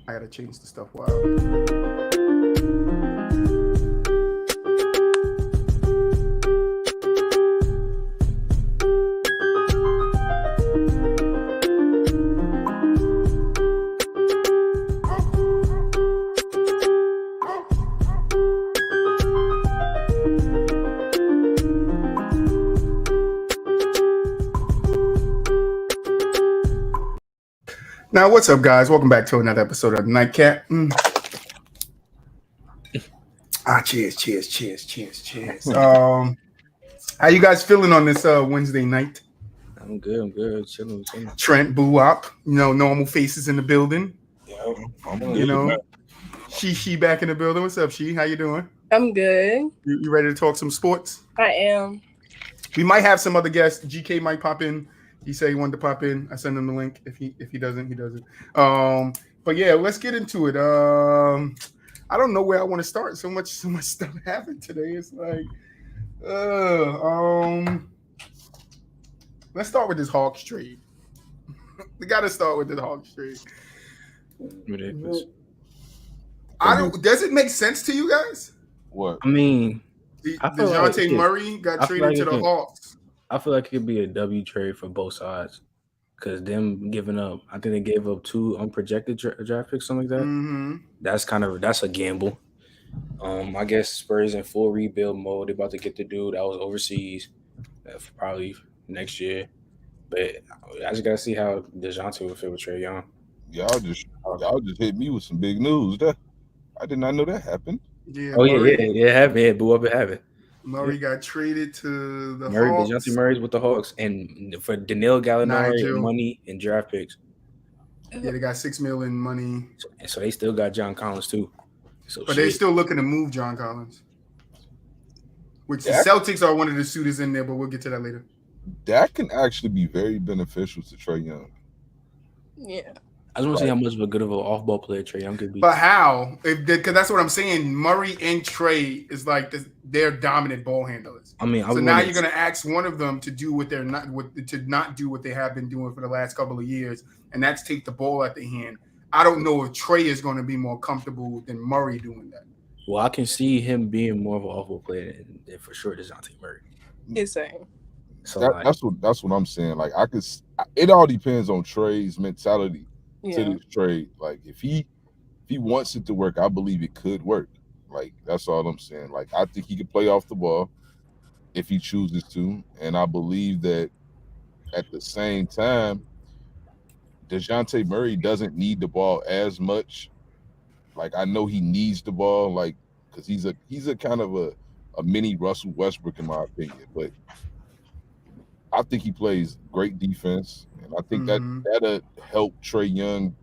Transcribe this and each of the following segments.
I gotta change the stuff. Wow. Now, what's up, guys? Welcome back to another episode of Nightcap. Cheers. How you guys feeling on this Wednesday night? I'm good. Chilling. Trent, BooWop, normal faces in the building. Yeah, I'm SheShe back in the building. What's up, She? How you doing? I'm good. You ready to talk some sports? I am. We might have some other guests. GK might pop in. He said he wanted to pop in. I send him the link. If he doesn't, he doesn't. But yeah, let's get into it. I don't know where I want to start. So much stuff happened today. It's like, let's start with this Hawks trade. We got to start with this Hawks trade. Ridiculous. Does it make sense to you guys? What? I mean, DeJounte Murray got traded to the Hawks. I feel like it could be a W trade for both sides because them giving up. I think they gave up 2 unprojected draft picks, something like that. Mm-hmm. That's a gamble. I guess Spurs in full rebuild mode. They're about to get the dude that was overseas, probably next year. But I just gotta see how DeJounte will fit with Trae Young. Y'all just hit me with some big news. I did not know that happened. Yeah. It happened. BooWop, it happened. Murray got traded to the Hawks. DeJounte Murray's with the Hawks, and for Danilo Gallinari, money and draft picks. Yeah, they got $6 million money. So they still got John Collins too. But they're still looking to move John Collins, which the Celtics are one of the suitors in there. But we'll get to that later. That can actually be very beneficial to Trae Young. Yeah. I just want to see how much of a good of an off-ball player Trae Young could be. But how? Because that's what I'm saying. Murray and Trae is like they're dominant ball handlers. I mean, so now you're going to ask one of them to do what they're not to not do what they have been doing for the last couple of years, and that's take the ball at the hand. I don't know if Trae is going to be more comfortable than Murray doing that. Well, I can see him being more of an off-ball player than for sure DeJounte Murray. Insane. So that's what I'm saying. Like it all depends on Trae's mentality. To this trade, like if he wants it to work, I believe it could work. Like that's all I'm saying. Like I think he could play off the ball if he chooses to, and I believe that at the same time, DeJounte Murray doesn't need the ball as much. Like I know he needs the ball, like because he's a kind of a mini Russell Westbrook in my opinion, but I think he plays great defense. And I think that'll help Trae Young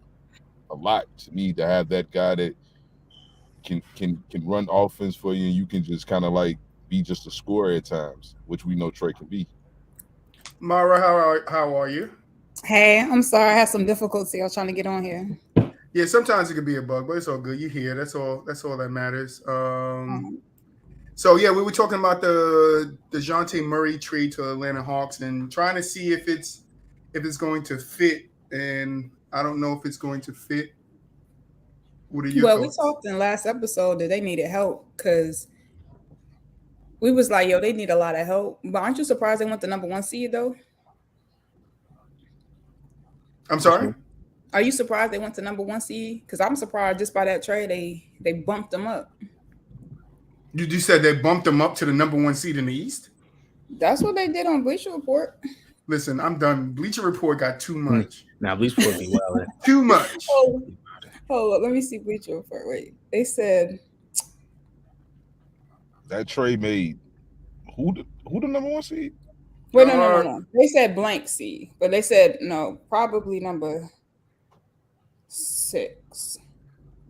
a lot to me to have that guy that can run offense for you, and you can just kind of like be just a scorer at times, which we know Trae can be. Mara, how are you? Hey, I'm sorry, I had some difficulty. I was trying to get on here. Yeah, sometimes it could be a bug, but it's all good. You're here. That's all that matters. So yeah, we were talking about the DeJounte Murray trade to Atlanta Hawks and trying to see if it's going to fit, and I don't know if it's going to fit. What are your thoughts? We talked in last episode that they needed help because we was like, they need a lot of help. But aren't you surprised they went the number 1 seed though? I'm sorry? Are you surprised they went to number 1 seed? Because I'm surprised just by that trade they bumped them up. You said they bumped them up to the number 1 seed in the East? That's what they did on Bleacher Report. Listen, I'm done. Bleacher Report got too much. Now, Bleacher Report be wild. Too much. Hold up, let me see Bleacher Report. Wait, they said that trade made who the number 1 seed? Wait, no. They said blank seed, but they said no, probably number 6.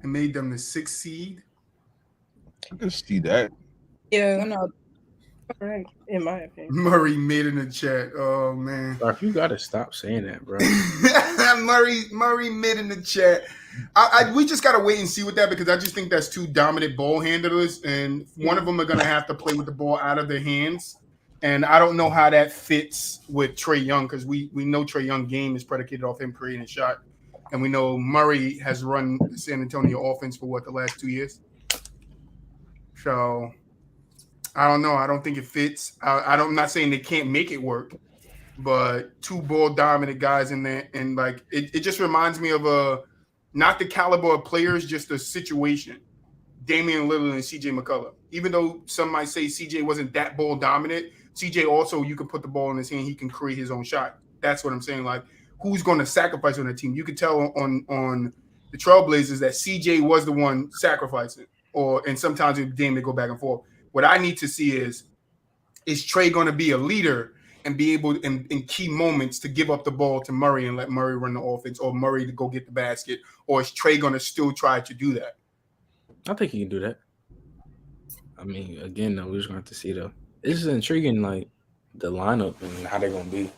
It made them the 6th seed. I can see that. Yeah. No. Right. In my opinion. Murray made in the chat. Oh man. If you gotta stop saying that, bro. Murray mid in the chat. We just gotta wait and see with that because I just think that's 2 dominant ball handlers, and one of them are gonna have to play with the ball out of their hands. And I don't know how that fits with Trae Young because we know Trae Young game is predicated off him creating a shot and we know Murray has run the San Antonio offense for the last 2 years. So I don't know. I don't think it fits. I'm not saying they can't make it work, but 2 ball dominant guys in there, and like it just reminds me of not the caliber of players, just a situation. Damian Lillard and CJ McCullough. Even though some might say CJ wasn't that ball dominant, CJ also, you can put the ball in his hand, he can create his own shot. That's what I'm saying. Like, who's going to sacrifice on the team? You could tell on the Trailblazers that CJ was the one sacrificing, and sometimes with Dame they go back and forth. What I need to see is Trey going to be a leader and be able in key moments to give up the ball to Murray and let Murray run the offense, or Murray to go get the basket, or is Trey going to still try to do that? I think he can do that. I mean, again, though, we're just going to have to see, though. This is intriguing, like, the lineup and how they're going to be.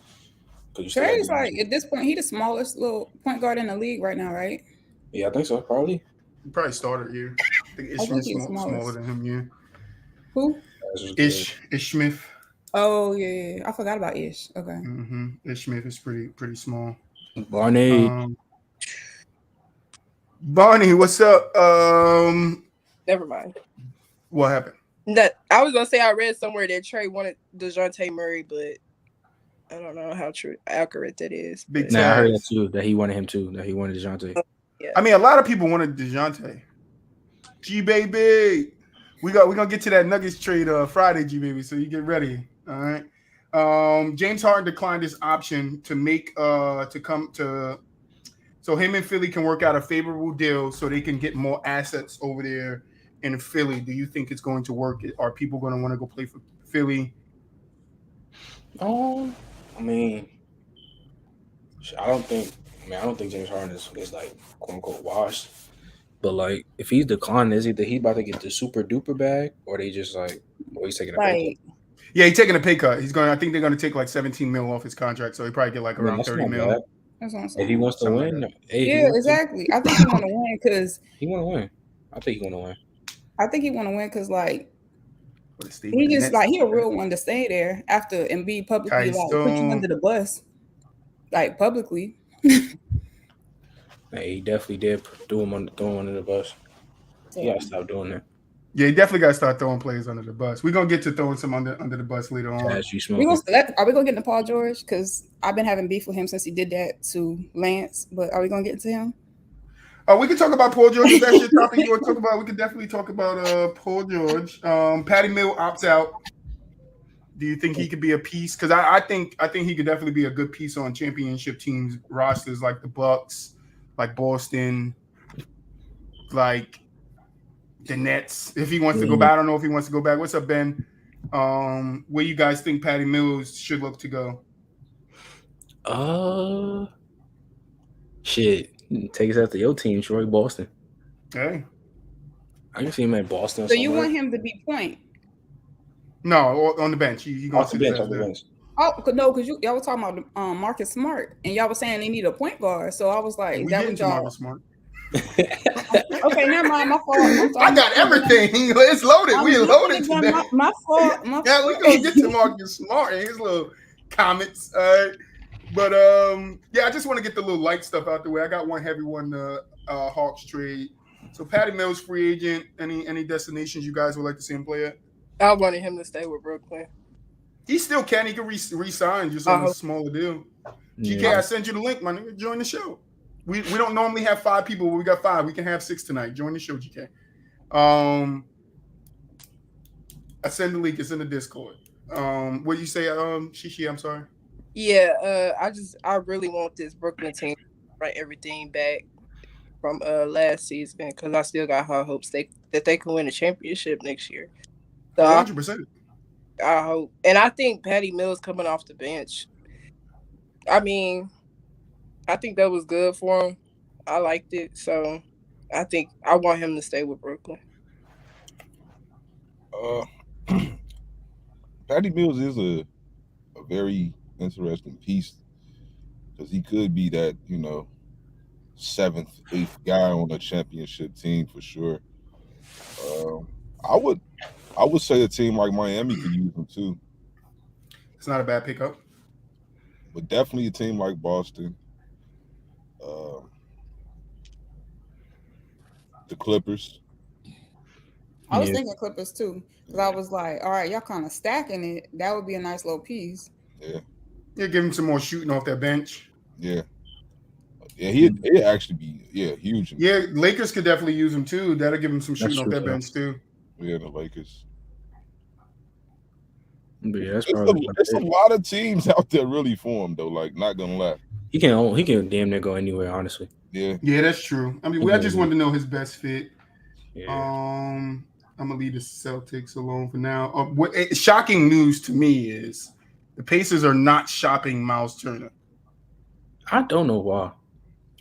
Trey's like, at this point, he's the smallest little point guard in the league right now, right? Yeah, I think so, probably. He probably started here. I think Ish smaller than him, yeah. Who? Ish Smith. Oh, yeah. I forgot about Ish. Okay. Mm-hmm. Ish Smith is pretty small. Barney, what's up? Never mind. What happened? That I was gonna say I read somewhere that Trey wanted DeJounte Murray, but I don't know how accurate that is. I heard that too. That he wanted him too. That he wanted DeJounte. Yeah. I mean, a lot of people wanted DeJounte. Gbaby, we're gonna get to that Nuggets trade Friday, Gbaby. So you get ready. All right. James Harden declined his option to make to come to. So him and Philly can work out a favorable deal so they can get more assets over there in Philly. Do you think it's going to work? Are people going to want to go play for Philly? I mean, I don't think James Harden is like quote unquote washed. But like, if he's declining, is either he's about to get the super duper bag, or they just like, or he's taking a pay cut. Yeah, he's taking a pay cut. I think they're going to take like 17 mil off his contract, so he probably get like around 30 mil. That's what I'm saying. If he wants to win, like yeah, exactly. I think he want to win because he want to win. I think he want to win. I think he want to win because like he just like he a real one to stay there after and be publicly like put you under the bus, like publicly. Hey, he definitely did throw him under the bus. He gotta stop doing that. Yeah, he definitely got to start throwing players under the bus. We're going to get to throwing some under the bus later on. Are we going to get into Paul George? Because I've been having beef with him since he did that to Lance. But are we going to get into him? We can talk about Paul George. If that's your topic you want to talk about, we can definitely talk about Paul George. Patty Mills opts out. Do you think he could be a piece? Because I think he could definitely be a good piece on championship teams rosters like the Bucks, like Boston, like the Nets, if he wants to go back. I don't know if he wants to go back. What's up, Ben? Where you guys think Patty Mills should look to go? Shit. Take us after your team, Troy, Boston. Hey. I can see him at Boston. So you want him to be point? No, on the bench. He off the bench. Oh, no, because y'all were talking about Marcus Smart, and y'all were saying they need a point guard. So I was like, that was y'all. Marcus Smart. Okay, never mind. My fault. I got everything. It's loaded. We loaded today. My fault. Yeah, we're gonna get to Marcus Smart and his little comments. But yeah, I just want to get the little light stuff out the way. I got one heavy one, the Hawks trade. So Patty Mills, free agent. Any destinations you guys would like to see him play at? I wanted him to stay with Brooklyn. He still can. He can re-sign just on a smaller deal. GK, I sent you the link, my nigga. Join the show. We don't normally have 5 people, but we got 5. We can have 6 tonight. Join the show, GK. I send the link. It's in the Discord. What do you say, SheShe? I'm sorry. Yeah, I really want this Brooklyn team to bring everything back from last season because I still got high hopes that they can win a championship next year. So 100%. I hope, and I think Patty Mills coming off the bench. I mean, I think that was good for him. I liked it, so I think I want him to stay with Brooklyn. Patty Mills is a very interesting piece because he could be that 7th, 8th guy on a championship team for sure. I would say a team like Miami could use him too. It's not a bad pickup, but definitely a team like Boston. the Clippers. I was thinking Clippers too, because I was like, all right, y'all kind of stacking it. That would be a nice little piece. Yeah. Yeah, give him some more shooting off that bench. Yeah. Yeah, he'd actually be huge. Yeah, Lakers could definitely use him too. That'll give him some shooting off that bench too. Yeah, the Lakers. But yeah, that's there's a lot of teams out there really for him though. Like, not gonna lie, he can damn near go anywhere. Honestly. Yeah, that's true. I mean, I just wanted to know his best fit. Yeah. I'm gonna leave the Celtics alone for now. Shocking news to me is the Pacers are not shopping Miles Turner. I don't know why.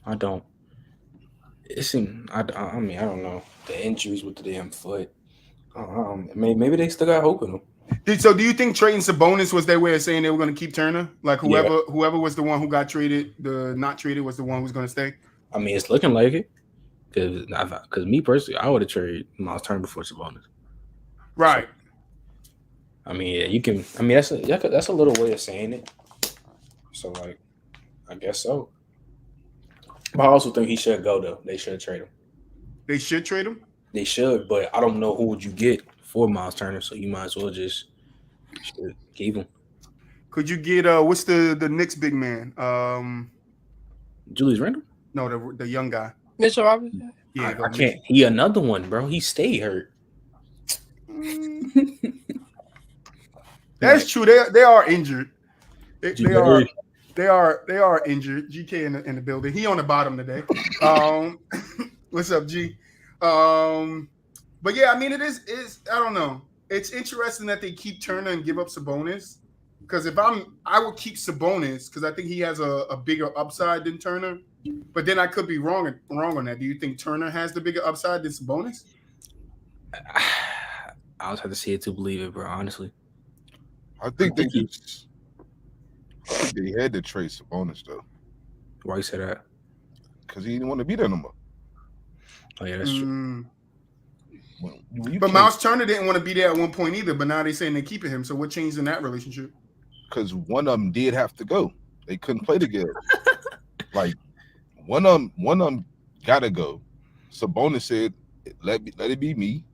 I don't. It seemed. I mean, I don't know the injuries with the damn foot. Maybe they still got hope in him. So, do you think trading Sabonis was their way of saying they were going to keep Turner? Like whoever was the one who got traded, the not traded was the one who was going to stay. I mean, it's looking like it. Because me personally, I would have traded Miles Turner before Sabonis. Right. So, I mean, yeah, you can. I mean, that's a little way of saying it. So, like, I guess so. But I also think he should go though. They should trade him. They should trade him. They should, but I don't know who would you get for Miles Turner. So you might as well just keep him. Could you get what's the Knicks big man? Julius Randle? No, the young guy. Mitchell Robinson. Yeah, I can't. He another one, bro. He stayed hurt. That's true. They are injured. They are injured. GK in the building. He on the bottom today. What's up, G? But yeah, I mean, it is I don't know. It's interesting that they keep Turner and give up Sabonis. Because I would keep Sabonis because I think he has a bigger upside than Turner. But then I could be wrong on that. Do you think Turner has the bigger upside than Sabonis? I was have to see it to believe it, bro. Honestly, I think they had to trade Sabonis though. Why you say that? Because he didn't want to be there no more. Oh yeah, that's true. But Miles Turner didn't want to be there at one point either. But now they're saying they're keeping him. So what changed in that relationship? Because one of them did have to go. They couldn't play together. Like one of them gotta go. Sabonis said, "Let it be me,"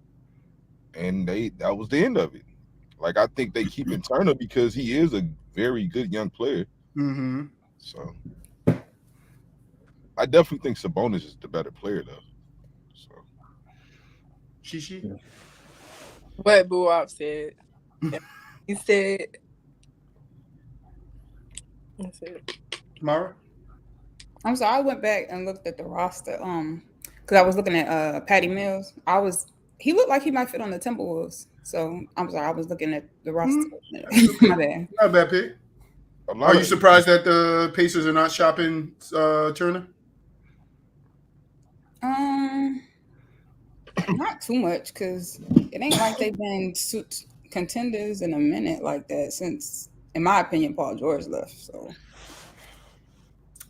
and that was the end of it. Like, I think they keep in Turner because he is a very good young player. Mm-hmm. So I definitely think Sabonis is the better player though. So SheShe? What BooWop said. He said. Xiomara? I'm sorry, I went back and looked at the roster. Because I was looking at Patty Mills. He looked like he might fit on the Timberwolves. So I'm sorry, I was looking at the roster. My bad. Not a bad pick. Are you surprised that the Pacers are not shopping Turner? Not too much, because it ain't like they've been contenders in a minute like that since, in my opinion, Paul George left. So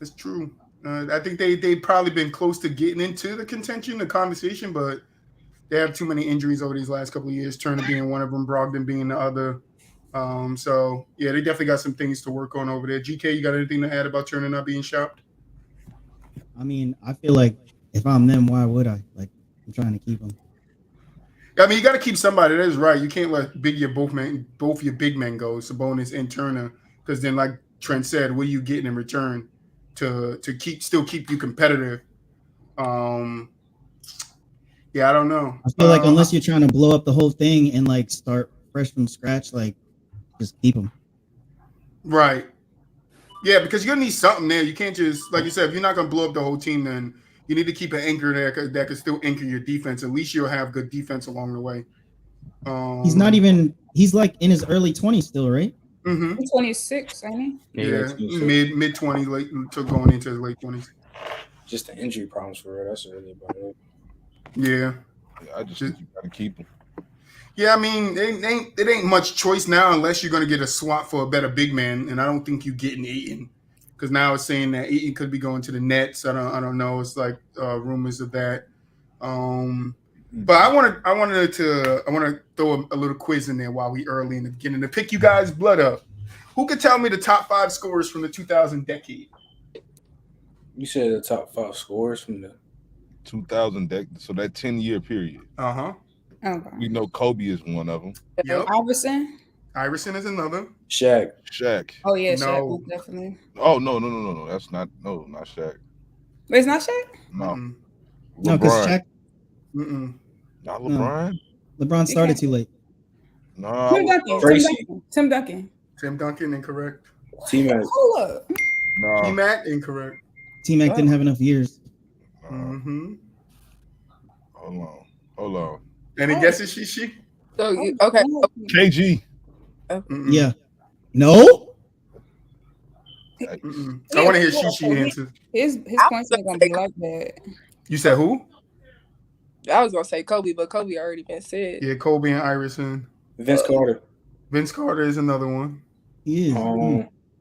it's true. I think they've probably been close to getting into the contention, the conversation, but they have too many injuries over these last couple of years. Turner being one of them, Brogdon being the other. So yeah, they definitely got some things to work on over there. GK, you got anything to add about Turner not being shopped? I mean, I feel like if I'm them, why would I? Like, I'm trying to keep him. I mean, you got to keep somebody. That is right. You can't let both your big men go, Sabonis and Turner, because then, like Trent said, what are you getting in return to still keep you competitive? Yeah, I don't know. I feel like unless you're trying to blow up the whole thing and like start fresh from scratch, like just keep them. Right. Yeah, because you're gonna need something there. You can't just, like you said, if you're not gonna blow up the whole team, then you need to keep an anchor there that can still anchor your defense. At least you'll have good defense along the way. He's like in his early 20s still, right? Mm-hmm. 26, ain't he? Yeah, mid 20s, late to going into his late 20s. Just the injury problems for real. That's really about it. Yeah. I just think you gotta keep him. Yeah, I mean, it ain't much choice now unless you're gonna get a swap for a better big man, and I don't think you getting Ayton, because now it's saying that Ayton could be going to the Nets. I don't know. It's like rumors of that. But I want to throw a little quiz in there while we early in the beginning to pick you guys' blood up. Who could tell me the top 5 scorers from the 2000 decade? You said the top 5 scorers from the 2000 so that 10-year period. Uh-huh. Okay. We know Kobe is one of them. Yep. Iverson. Iverson is another. Shaq. Oh yeah, No. Shaq definitely. Oh no. That's not not Shaq. Wait, it's not Shaq? No. Mm-mm. No, because LeBron. Shaq, Mm-mm. Not LeBron. LeBron started too late. No. Tim Duncan. Tracy. Tim Duncan. Tim Duncan, incorrect. T-Mac. Hold up. No. T-Mac, incorrect. T-Mac didn't have enough years. Mm-hmm. Hold on. Any guesses, SheShe? So okay. KG. Mm-mm. Yeah. No? Mm-mm. I want to hear SheShe answer. His points ain't gonna be like that. You said who? I was gonna say Kobe, but Kobe already been said. Yeah, Kobe and Iverson. Vince Carter. Vince Carter is another one. He is.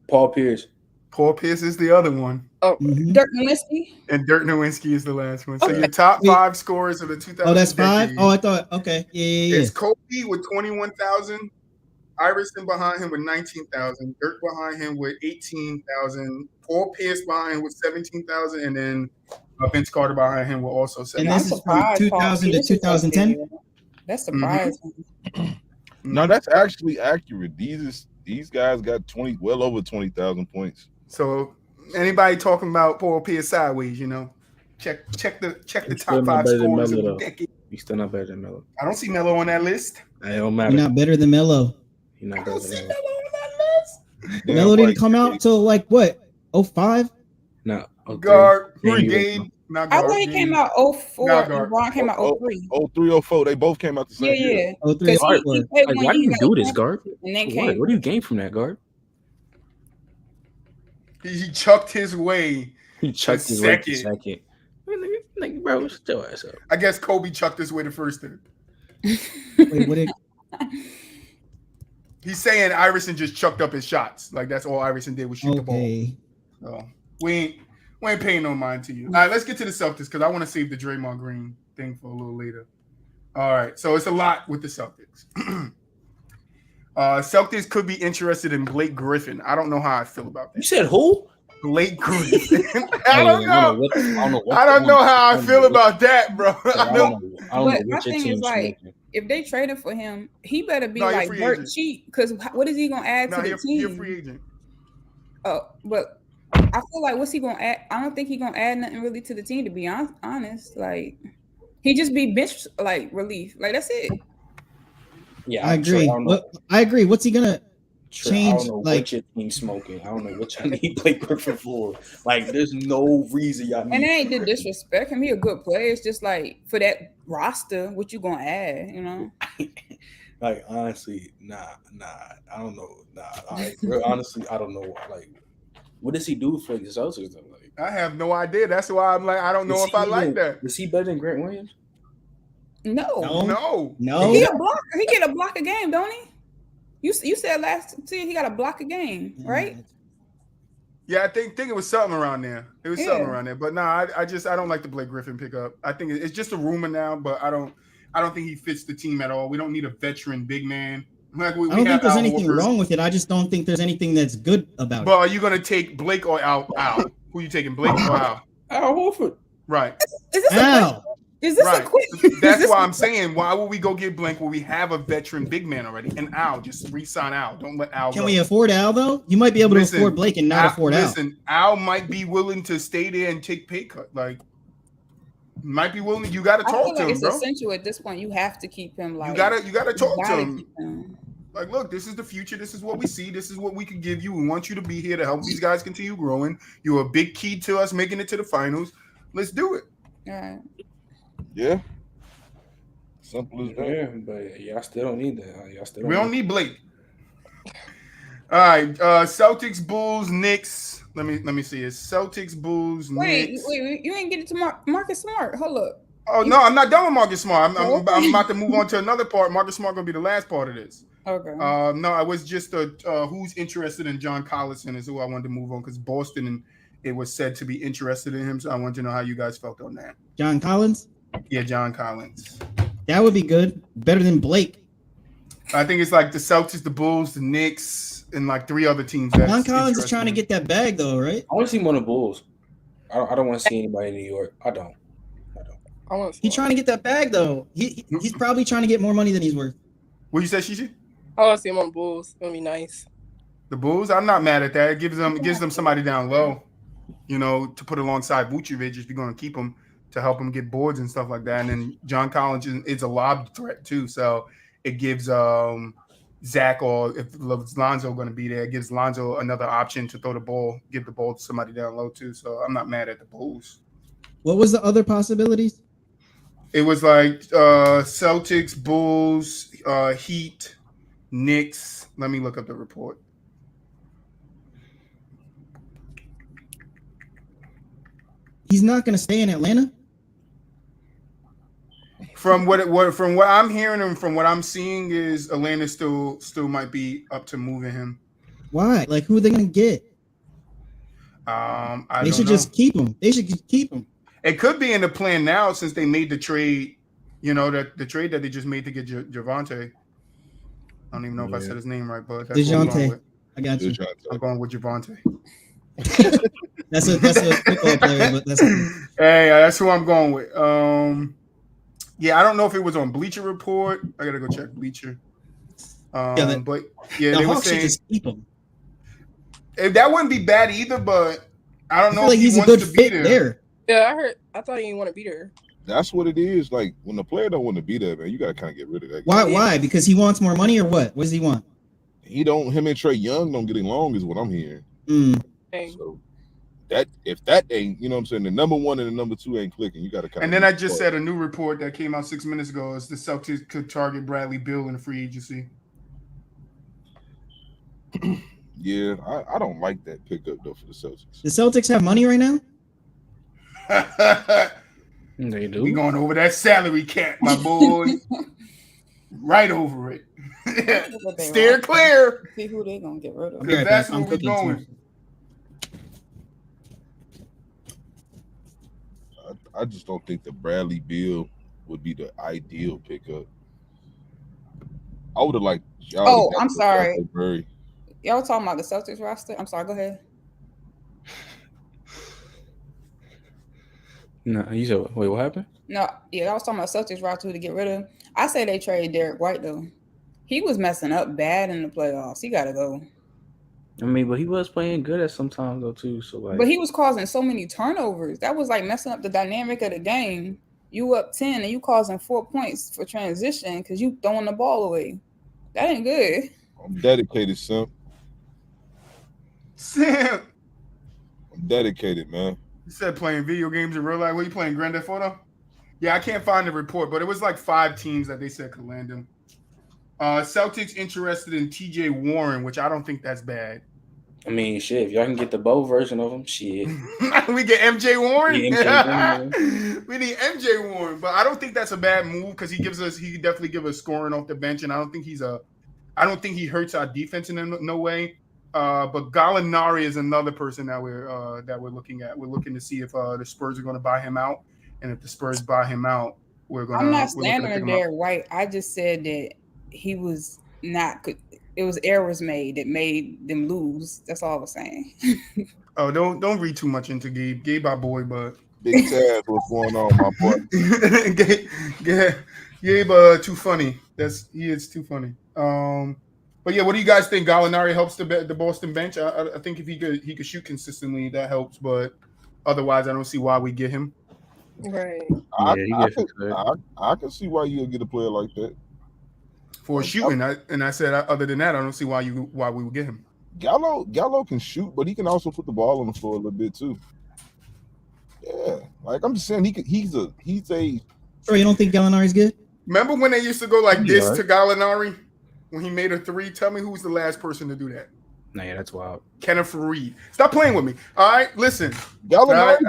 Paul Pierce. Paul Pierce is the other one. Oh, Dirk Nowitzki. And Dirk Nowitzki is the last one. So your top 5 scorers of the 2000s. Oh, that's 5? decade. Oh, I thought, okay. Yeah. It's Kobe with 21,000. Iverson behind him with 19,000. Dirk behind him with 18,000. Paul Pierce behind him with 17,000. And then Vince Carter behind him with also And 17,000. this is from 2000 to 2010? That's surprising. No, that's actually accurate. These guys got well over 20,000 points. So anybody talking about Paul Pierce sideways, you know, check the He's top 5 scorers of the Melo, decade. He's still not better than Melo. I don't see Melo on that list. It don't matter. You're not better than Melo. He's not I better don't than see Melo. Melo on that list. Melo didn't come out till like what? 05? No. Guard, Gabe. Gabe, not I guard. thought he came out 04 Nah, and guard. LeBron came out 03. 03, 04. They both came out the same year. Yeah. 03 Because or he 04. played Like, one why do year, you got do a this, guard? And then What? came. What do you gain from that, guard? He chucked his way. He chucked his way to second. Like, bro, shut your ass up. I guess Kobe chucked his way to first. Wait, what did He's saying Iverson just chucked up his shots. Like that's all Iverson did was shoot the ball. okay. So we ain't paying no mind to you. All right, let's get to the Celtics because I want to save the Draymond Green thing for a little later. All right, so it's a lot with the Celtics. Celtics could be interested in Blake Griffin. I don't know how I feel about You that. said who? Blake Griffin. I don't know. I don't know how I feel about that, bro. I don't know But what my your thing is team's like, smoking. if they traded for him, he better be No, he's like free dirt agent. cheap. Because what is he gonna add No, to the you're a team? free agent. Oh, but I feel like what's he gonna add? I don't think he gonna add nothing really to the team. To be honest, like he just be bench like relief. Like that's it. Yeah, I agree. I agree. What's he gonna change? I don't know Like what your team's smoking. I don't know what y'all need Blake Griffin for. Like, there's no reason y'all And need. it ain't to disrespect him. He a good player. It's just like for that roster, what you gonna add? You know. Like, honestly, nah. I don't know. Like, honestly, I don't know. Like, what does he do for the Celtics? Though? Like, I have no idea. That's why I'm like, I don't know if I like that. Is he better than Grant Williams? No. No. He a block. He get a block a game, don't he? You said last season he got a block a game, right? Yeah, I think it was something around there. It was something around there. But no, I don't like the Blake Griffin pickup. I think it's just a rumor now, but I don't think he fits the team at all. We don't need a veteran big man. Like we I don't think there's Al anything Horford. wrong with it. I just don't think there's anything that's good about But are you gonna take Blake or Al? Who you taking, Blake or Al? Al Horford. Right. Is this Al. Is this Right. a quick? That's why I'm saying, why would we go get Blake when we have a veteran big man already? And Al, just re-sign Al. Don't let Al Can go. we afford Al though? You might be able to afford Blake and not afford Al. Listen, Al might be willing to stay there and take pay cut. Like, might be willing. You got to I feel talk to like him, it's bro. essential at this point. You have to keep him like. You gotta talk to him. keep him. Like, look, this is the future. This is what we see. This is what we can give you. We want you to be here to help these guys continue growing. You're a big key to us making it to the finals. Let's do it. Yeah. Yeah. Simple as that. Yeah, but y'all still don't need that. Y'all still We don't need Blake. All right, Celtics, Bulls, Knicks. Let me see. It's Celtics, Bulls, Knicks. Wait, you ain't get it to Marcus Smart. Hold up. Oh no, I'm not done with Marcus Smart. I'm about to move on to another part. Marcus Smart gonna be the last part of this. Okay. No, I was just who's interested in John Collison is who I wanted to move on because Boston and it was said to be interested in him. So I wanted to know how you guys felt on that. John Collins? Yeah, John Collins. That would be good. Better than Blake. I think it's like the Celtics, the Bulls, the Knicks, and like 3 other teams. John Collins is trying to get that bag though, right? I want to see him on the Bulls. I don't want to see anybody in New York. I don't. He's trying to get that bag though. He's probably trying to get more money than he's worth. What you say, SheShe? I want to see him on the Bulls. It's gonna be nice. The Bulls? I'm not mad at that. It gives them somebody down low, you know, to put alongside Vucevic if you're going to keep him, to help him get boards and stuff like that. And then John Collins is a lob threat too, so it gives Zach, or if Lonzo going to be there, it gives Lonzo another option to throw the ball, give the ball to somebody down low too. So I'm not mad at the Bulls. What was the other possibilities? It was like Celtics, Bulls, Heat, Knicks. Let me look up the report. He's not going to stay in Atlanta. From what I'm hearing and from what I'm seeing is Atlanta still might be up to moving him. Why? Like, who are they going to get? They should just keep him. They should just keep him. It could be in the plan now since they made the trade. You know, that the trade that they just made to get Javonte. I don't even know if I said his name right, but that's what I'm going with. I got you. I'm going with Javonte. That's a football player, but that's hey, that's who I'm going with. Yeah, I don't know if it was on Bleacher Report. I gotta go check Bleacher. But yeah, the they were Hawks saying should just keep him. That wouldn't be bad either, but I don't know if like he's he a good wants to be fit there. Yeah, I thought he didn't want to be there. That's what it is. Like when the player don't want to be there, man, you gotta kind of get rid of that guy. Why? Why? Because he wants more money, or what? What does he want? Him and Trae Young don't get along, is what I'm hearing. So if that ain't, you know what I'm saying, the number one and the number two ain't clicking, you gotta kind of. And then I just said a new report that came out 6 minutes ago is the Celtics could target Bradley Beal in the free agency. Yeah, I don't like that pickup though for the Celtics. The Celtics have money right now? They do. We going over that salary cap, my boy. Right over it. Steer clear. See who they gonna get rid of. Because that's where we're going. I just don't think the Bradley Beal would be the ideal pickup. I would have liked. Oh, I'm sorry. Y'all talking about the Celtics roster? I'm sorry. Go ahead. No, you said, wait, what happened? No, yeah, I was talking about Celtics roster to get rid of. I say they trade Derek White though. He was messing up bad in the playoffs. He got to go. I mean, but he was playing good at some times though too. So like, but he was causing so many turnovers. That was like messing up the dynamic of the game. You up 10 and you causing 4 points for transition because you throwing the ball away. That ain't good. I'm dedicated, Simp. I'm dedicated, man. You said playing video games in real life. What are you playing, Grand Theft Auto? Yeah, I can't find the report, but it was like 5 teams that they said could land him. Celtics interested in TJ Warren, which I don't think that's bad. I mean, shit, if y'all can get the bow version of him, shit. We get MJ Warren? Yeah, MJ we need MJ Warren, but I don't think that's a bad move because he could definitely give us scoring off the bench, and I don't think he hurts our defense in no way. But Gallinari is another person that we're looking at. We're looking to see if the Spurs are going to buy him out, and if the Spurs buy him out, I'm not slandering Derek White. I just said that he was not good. It was errors made that made them lose. That's all I was saying. Oh, don't read too much into Gabe. Gabe, our boy, but Big Taz, what's going on, my boy? Gabe, too funny. He is too funny. But yeah, what do you guys think? Gallinari helps the Boston bench. I think if he could shoot consistently, that helps. But otherwise, I don't see why we get him. Right. I can see why you'll get a player like that for shooting. I said other than that, I don't see why we would get him. Gallo can shoot, but he can also put the ball on the floor a little bit too. Yeah, like I'm just saying, he's a. So you don't think Gallinari's good? Remember when they used to go like this to Gallinari when he made a 3? Tell me who was the last person to do that. Nah, yeah, that's wild. Kenneth Faried. Stop playing with me. All right, listen. Gallinari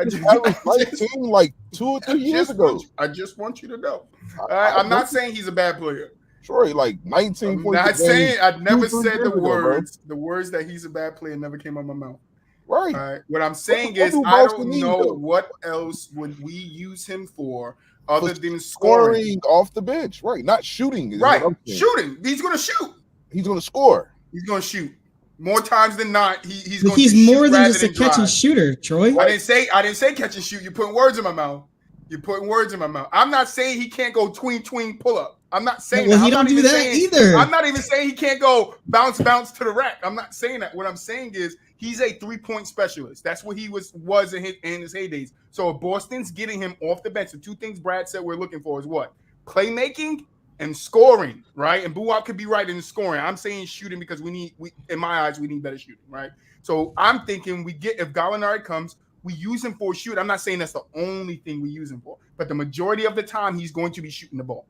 was team like 2 or 3 years ago. I just want you to know. All right, I'm not saying he's a bad player. Troy, like 19 points. Not saying I never said the words. The words that he's a bad player never came out of my mouth. Right. All right. What I'm saying is I don't know what else would we use him for other than scoring off the bench. Right. Not shooting. Right. Shooting. He's going to shoot. He's going to score. He's going to shoot. More times than not, he's going to shoot. He's more than just a drive. catch and shooter, Troy. I didn't say catch and shoot. You're putting words in my mouth. You're putting words in my mouth. I'm not saying he can't go tween pull up. I'm not saying well, that. he don't do that either. I'm not even saying he can't go bounce to the rack. I'm not saying that. What I'm saying is he's a 3-point specialist. That's what he was in his heydays. So if Boston's getting him off the bench, the two things Brad said we're looking for is what? Playmaking and scoring, right? And BooWop could be right in scoring. I'm saying shooting because in my eyes, we need better shooting, right? So I'm thinking if Gallinari comes, we use him for a shoot. I'm not saying that's the only thing we use him for, but the majority of the time he's going to be shooting the ball.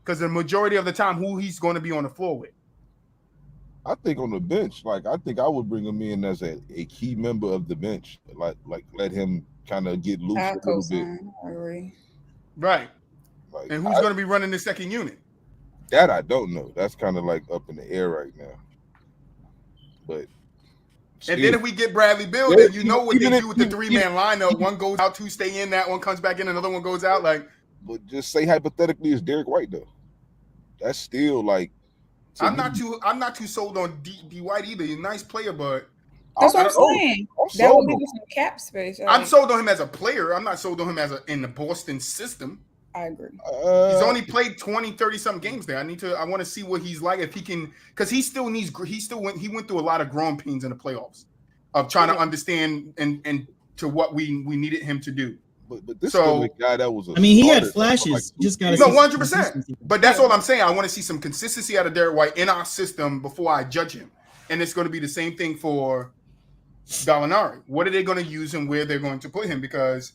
Because the majority of the time, who he's going to be on the floor with. I think on the bench, like I think I would bring him in as a key member of the bench, like let him kind of get loose a little bit. I agree. Right. Like, and who's going to be running the second unit? That I don't know. That's kind of like up in the air right now. But and then if we get Bradley Beal, then you know what they do with the 3-man lineup. One goes out, 2 stay in, that one comes back in, another one goes out. Like, but just say hypothetically, it's Derek White though. That's still like. I'm not too sold on D White either. He's a nice player, but that's what I'm saying. That would give us some cap space. Like, I'm sold on him as a player. I'm not sold on him in the Boston system. I agree. He's only played 20, 30 something games there. I want to see what he's like if he can, because he went through a lot of growing pains in the playoffs of trying to understand and to what we needed him to do. But this still a guy that was. He had flashes. Like, just got to 100%. But that's all I'm saying. I want to see some consistency out of Derek White in our system before I judge him. And it's going to be the same thing for Gallinari. What are they going to use him? Where they're going to put him? Because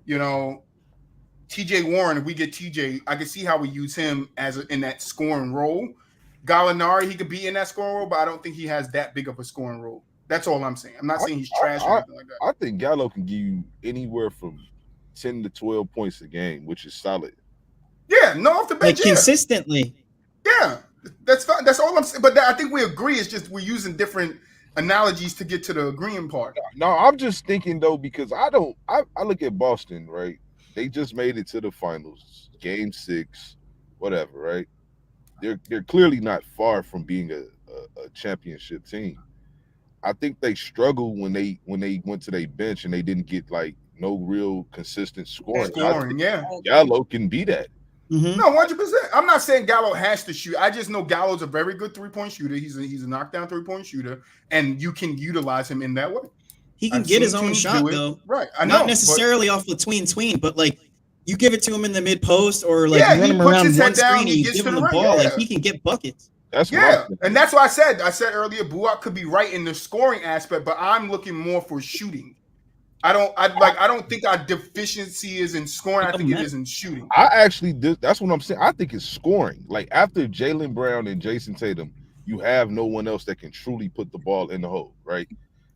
TJ Warren, if we get TJ, I can see how we use him in that scoring role. Gallinari, he could be in that scoring role, but I don't think he has that big of a scoring role. That's all I'm saying. I'm not saying he's trash or anything like that. I think Gallo can give you anywhere from 10 to 12 points a game, which is solid. Yeah, no off the bench. Like consistently. Yeah, that's fine. That's all I'm saying. But I think we agree. It's just we're using different analogies to get to the agreeing part. No, I'm just thinking though, because I look at Boston, right? They just made it to the finals, game 6, whatever, right? They're clearly not far from being a championship team. I think they struggled when they went to their bench and they didn't get like no real consistent scoring. Yeah. Gallo can be that. Mm-hmm. No, 100%. I'm not saying Gallo has to shoot. I just know Gallo's a very good 3-point shooter. He's a knockdown 3-point shooter, and you can utilize him in that way. He can get his own shot though, right? Not necessarily off the tween, but like you give it to him in the mid post or like you run him around one screen and you give him the ball. Like he can get buckets. That's and that's why I said earlier, BooWop could be right in the scoring aspect, but I'm looking more for shooting. I don't think our deficiency is in scoring. I think it is in shooting. I actually did. That's what I'm saying. I think it's scoring. Like after Jaylen Brown and Jason Tatum, you have no one else that can truly put the ball in the hole, right?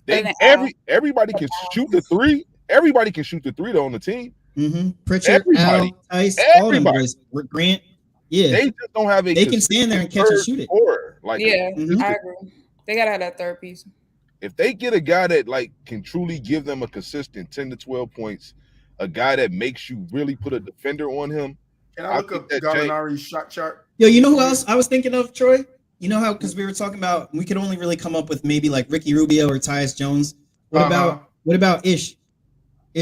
Everybody can shoot the 3. Everybody can shoot the 3 though on the team. Mm-hmm. Pritchard, Al, Tice, all them boys. Grant. Yeah, they just don't have They can stand there and catch and shoot it. Like I agree. They gotta have that third piece. If they get a guy that like can truly give them a consistent 10 to 12 points, a guy that makes you really put a defender on him. Can I look up Gallinari's shot chart? Yo, you know who else I was thinking of, Troy? You know how, because we were talking about, we could only really come up with maybe like Ricky Rubio or Tyus Jones. What about Ish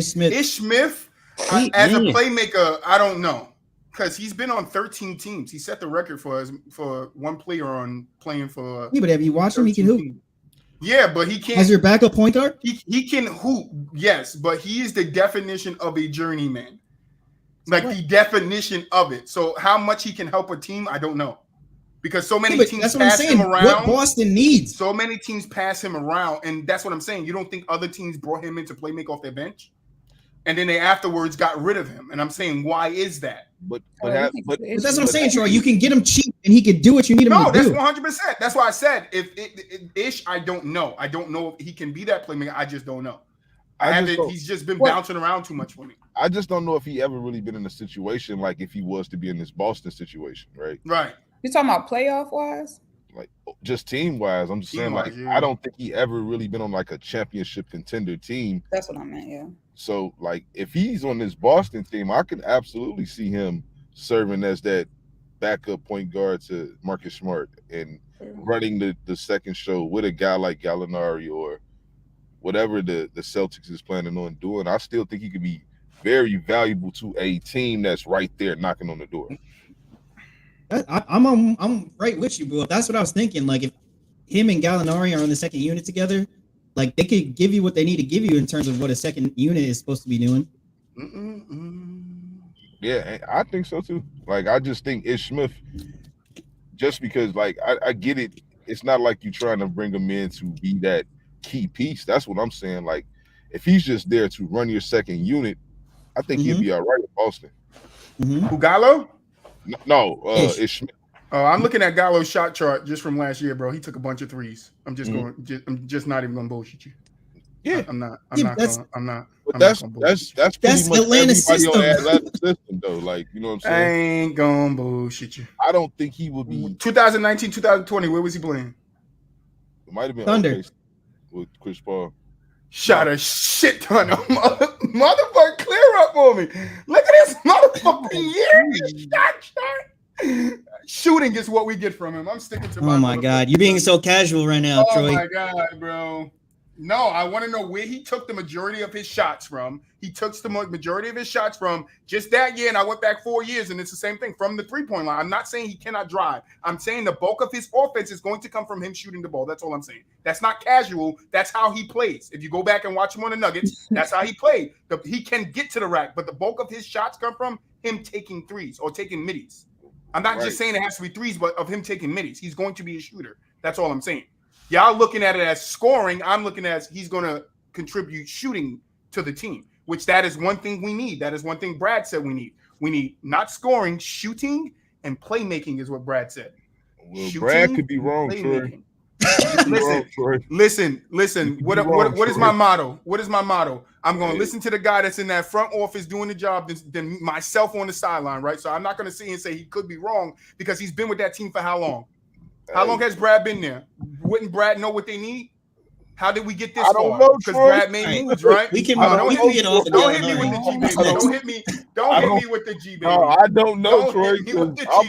Smith? Ish Smith, as a playmaker, I don't know. Because he's been on 13 teams. He set the record for one player on playing for. Yeah, but have you watched him? He can hoop. Yeah, but he can't. As your backup point guard? He can hoop, yes, but he is the definition of a journeyman. Like the definition of it. So how much he can help a team, I don't know. Because so many teams pass him around. What Boston needs. So many teams pass him around, and that's what I'm saying. You don't think other teams brought him in to play make off their bench? And then they afterwards got rid of him. And I'm saying, why is that? But that's what I'm saying, Troy. You can get him cheap, and he can do what you need him to do. No, that's 100%. That's why I said, if Ish, I don't know. I don't know if he can be that playmaker. I just don't know. He's just been bouncing around too much for me. I just don't know if he ever really been in a situation like if he was to be in this Boston situation, right? Right. You talking about playoff wise? Like just team wise, I'm just saying, like, I don't think he ever really been on like a championship contender team. That's what I meant, yeah. So, like, if he's on this Boston team, I could absolutely see him serving as that backup point guard to Marcus Smart and running the second show with a guy like Gallinari or whatever the Celtics is planning on doing. I still think he could be very valuable to a team that's right there knocking on the door. I'm right with you, bro. That's what I was thinking. Like if him and Gallinari are on the second unit together, like they could give you what they need to give you in terms of what a second unit is supposed to be doing. Yeah, I think so too. Like I just think Ish Smith, just because like I get it, it's not like you're trying to bring him in to be that key piece. That's what I'm saying. Like if he's just there to run your second unit, I think he'd be all right with Boston. Who, Gallo? No, Ish Smith. Oh, I'm looking at Gallo's shot chart just from last year, bro. He took a bunch of threes. I'm just I'm just not even gonna bullshit you. Yeah, I'm not. But that's pretty much Atlanta's everybody system. on Atlanta's system though. Like, you know what I'm saying? I ain't gonna bullshit you. I don't think he would be 2019, 2020. Where was he playing? It might have been Thunder OKC with Chris Paul. Shot a shit ton of motherfucker. Clear up for me. Look at this motherfucking year. Shot. Shooting is what we get from him. I'm sticking to my. Oh my God, you're being so casual right now, Oh Troy. my God, bro. No, I want to know where he took the majority of his shots from. He took the majority of his shots from just that year, and I went back 4 years, and it's the same thing from the three-point line. I'm not saying he cannot drive. I'm saying the bulk of his offense is going to come from him shooting the ball. That's all I'm saying. That's not casual. That's how he plays. If you go back and watch him on the Nuggets, that's how he played. He can get to the rack, but the bulk of his shots come from him taking threes or taking middies. I'm not just saying it has to be threes, but of him taking middies. He's going to be a shooter. That's all I'm saying. Y'all looking at it as scoring. I'm looking at he's going to contribute shooting to the team, which that is one thing we need. That is one thing Brad said we need. We need not scoring, shooting, and playmaking is what Brad said. Well, Brad could be wrong, Troy. Listen. What is my motto? What is my motto? I'm going to listen to the guy that's in that front office doing the job than myself on the sideline, right? So I'm not going to sit here and say he could be wrong because he's been with that team for how long? How long has Brad been there? Wouldn't Brad know what they need? How did we get this far? I don't know, because Brad made moves, right? We can don't hit me off. Don't hit me with the G-Baby. Don't hit me. Don't hit me with the G-Baby. No, I don't know, Troy.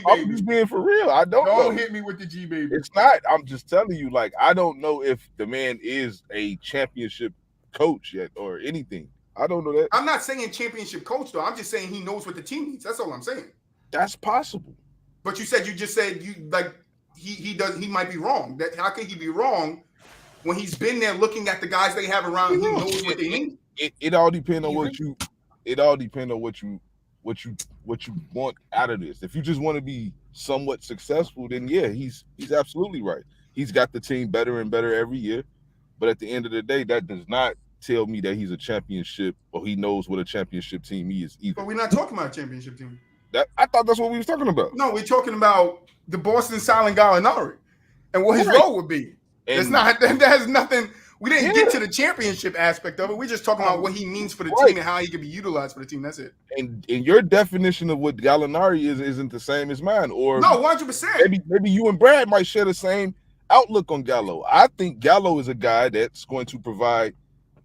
I'm just being for real. I don't know. Don't hit me with the G-Baby. It's not. I'm just telling you, like, I don't know if the man is a championship coach yet or anything. I don't know that. I'm not saying championship coach, though. I'm just saying he knows what the team needs. That's all I'm saying. That's possible. But you just said you like he might be wrong. That how could he be wrong when he's been there looking at the guys they have around? He knows what they need. It all depends on what you. It all depends on what you want out of this. If you just want to be somewhat successful, then yeah, he's absolutely right. He's got the team better and better every year. But at the end of the day, that does not tell me that he's a championship or he knows what a championship team is either. But we're not talking about a championship team. I thought that's what we was talking about. No, we're talking about the Boston Silent Gallinari and what his role would be. It's not that has nothing. We didn't get to the championship aspect of it. We're just talking about what he means for the team and how he can be utilized for the team. That's it. And your definition of what Gallinari isn't the same as mine. Or no, 100%. Maybe you and Brad might share the same outlook on Gallo. I think Gallo is a guy that's going to provide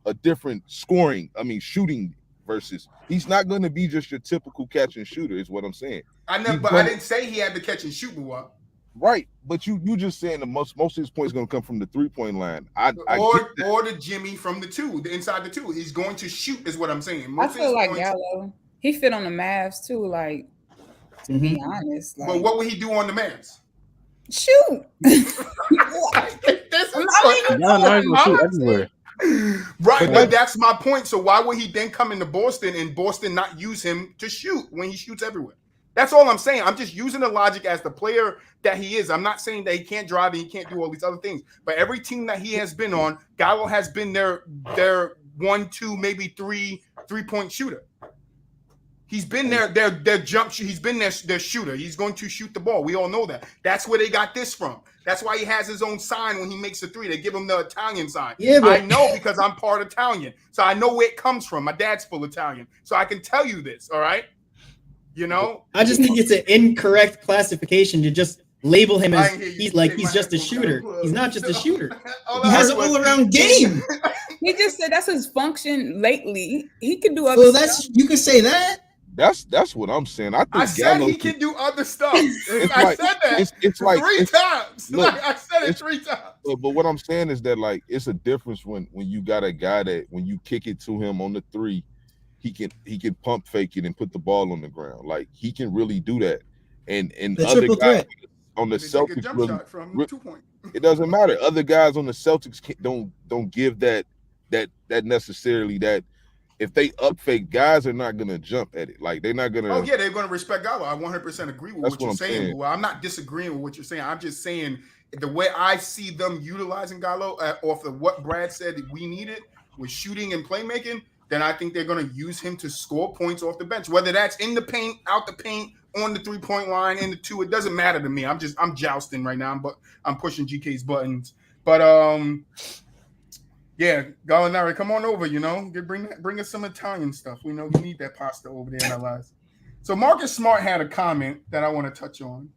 a different shooting versus. He's not going to be just your typical catch and shooter, is what I'm saying. I didn't say he had to catch and shoot, BooWop. Right, but you just saying the most of his points going to come from the 3-point line. Or the Jimmy from the two, the inside the two. He's going to shoot, is what I'm saying. I feel like Gallo, he fit on the Mavs too. Like to be honest, but what would he do on the Mavs? Shoot. Everywhere. Right, but that's my point. So why would he then come into Boston and Boston not use him to shoot when he shoots everywhere? That's all I'm saying. I'm just using the logic as the player that he is. I'm not saying that he can't drive and he can't do all these other things. But every team that he has been on, Gallo has been their 1, 2, maybe 3-point shooter. He's been their jump. He's been their shooter. He's going to shoot the ball. We all know that. That's where they got this from. That's why he has his own sign when he makes a three. They give him the Italian sign. Yeah, I know because I'm part Italian. So I know where it comes from. My dad's full Italian. So I can tell you this, all right? You know? I just think it's an incorrect classification to just label him as he's just a shooter. He's not just a shooter. He has an all-around game. He just said that's his function lately. He can do other stuff. You could say that. That's what I'm saying. I said he can do other stuff. I said that. It's like 3 times. Look, I said it 3 times. But what I'm saying is that like it's a difference when you got a guy that when you kick it to him on the 3, he can pump fake it and put the ball on the ground. Like he can really do that. And The other triple guys threat. on the They take a Celtics jump really, shot from 2-point. it doesn't matter. Other guys on the Celtics don't give that necessarily that if they up fake, guys are not gonna jump at it. Like they're not gonna. Oh yeah, they're gonna respect Gallo. I 100% agree with what you're saying. Boo. I'm not disagreeing with what you're saying. I'm just saying the way I see them utilizing Gallo off of what Brad said that we needed with shooting and playmaking. Then I think they're gonna use him to score points off the bench, whether that's in the paint, out the paint, on the 3-point line, in the 2. It doesn't matter to me. I'm jousting right now. But I'm pushing GK's buttons. But yeah, Gallinari, come on over. You know, bring us some Italian stuff. We know we need that pasta over there in our lives. So Marcus Smart had a comment that I want to touch on,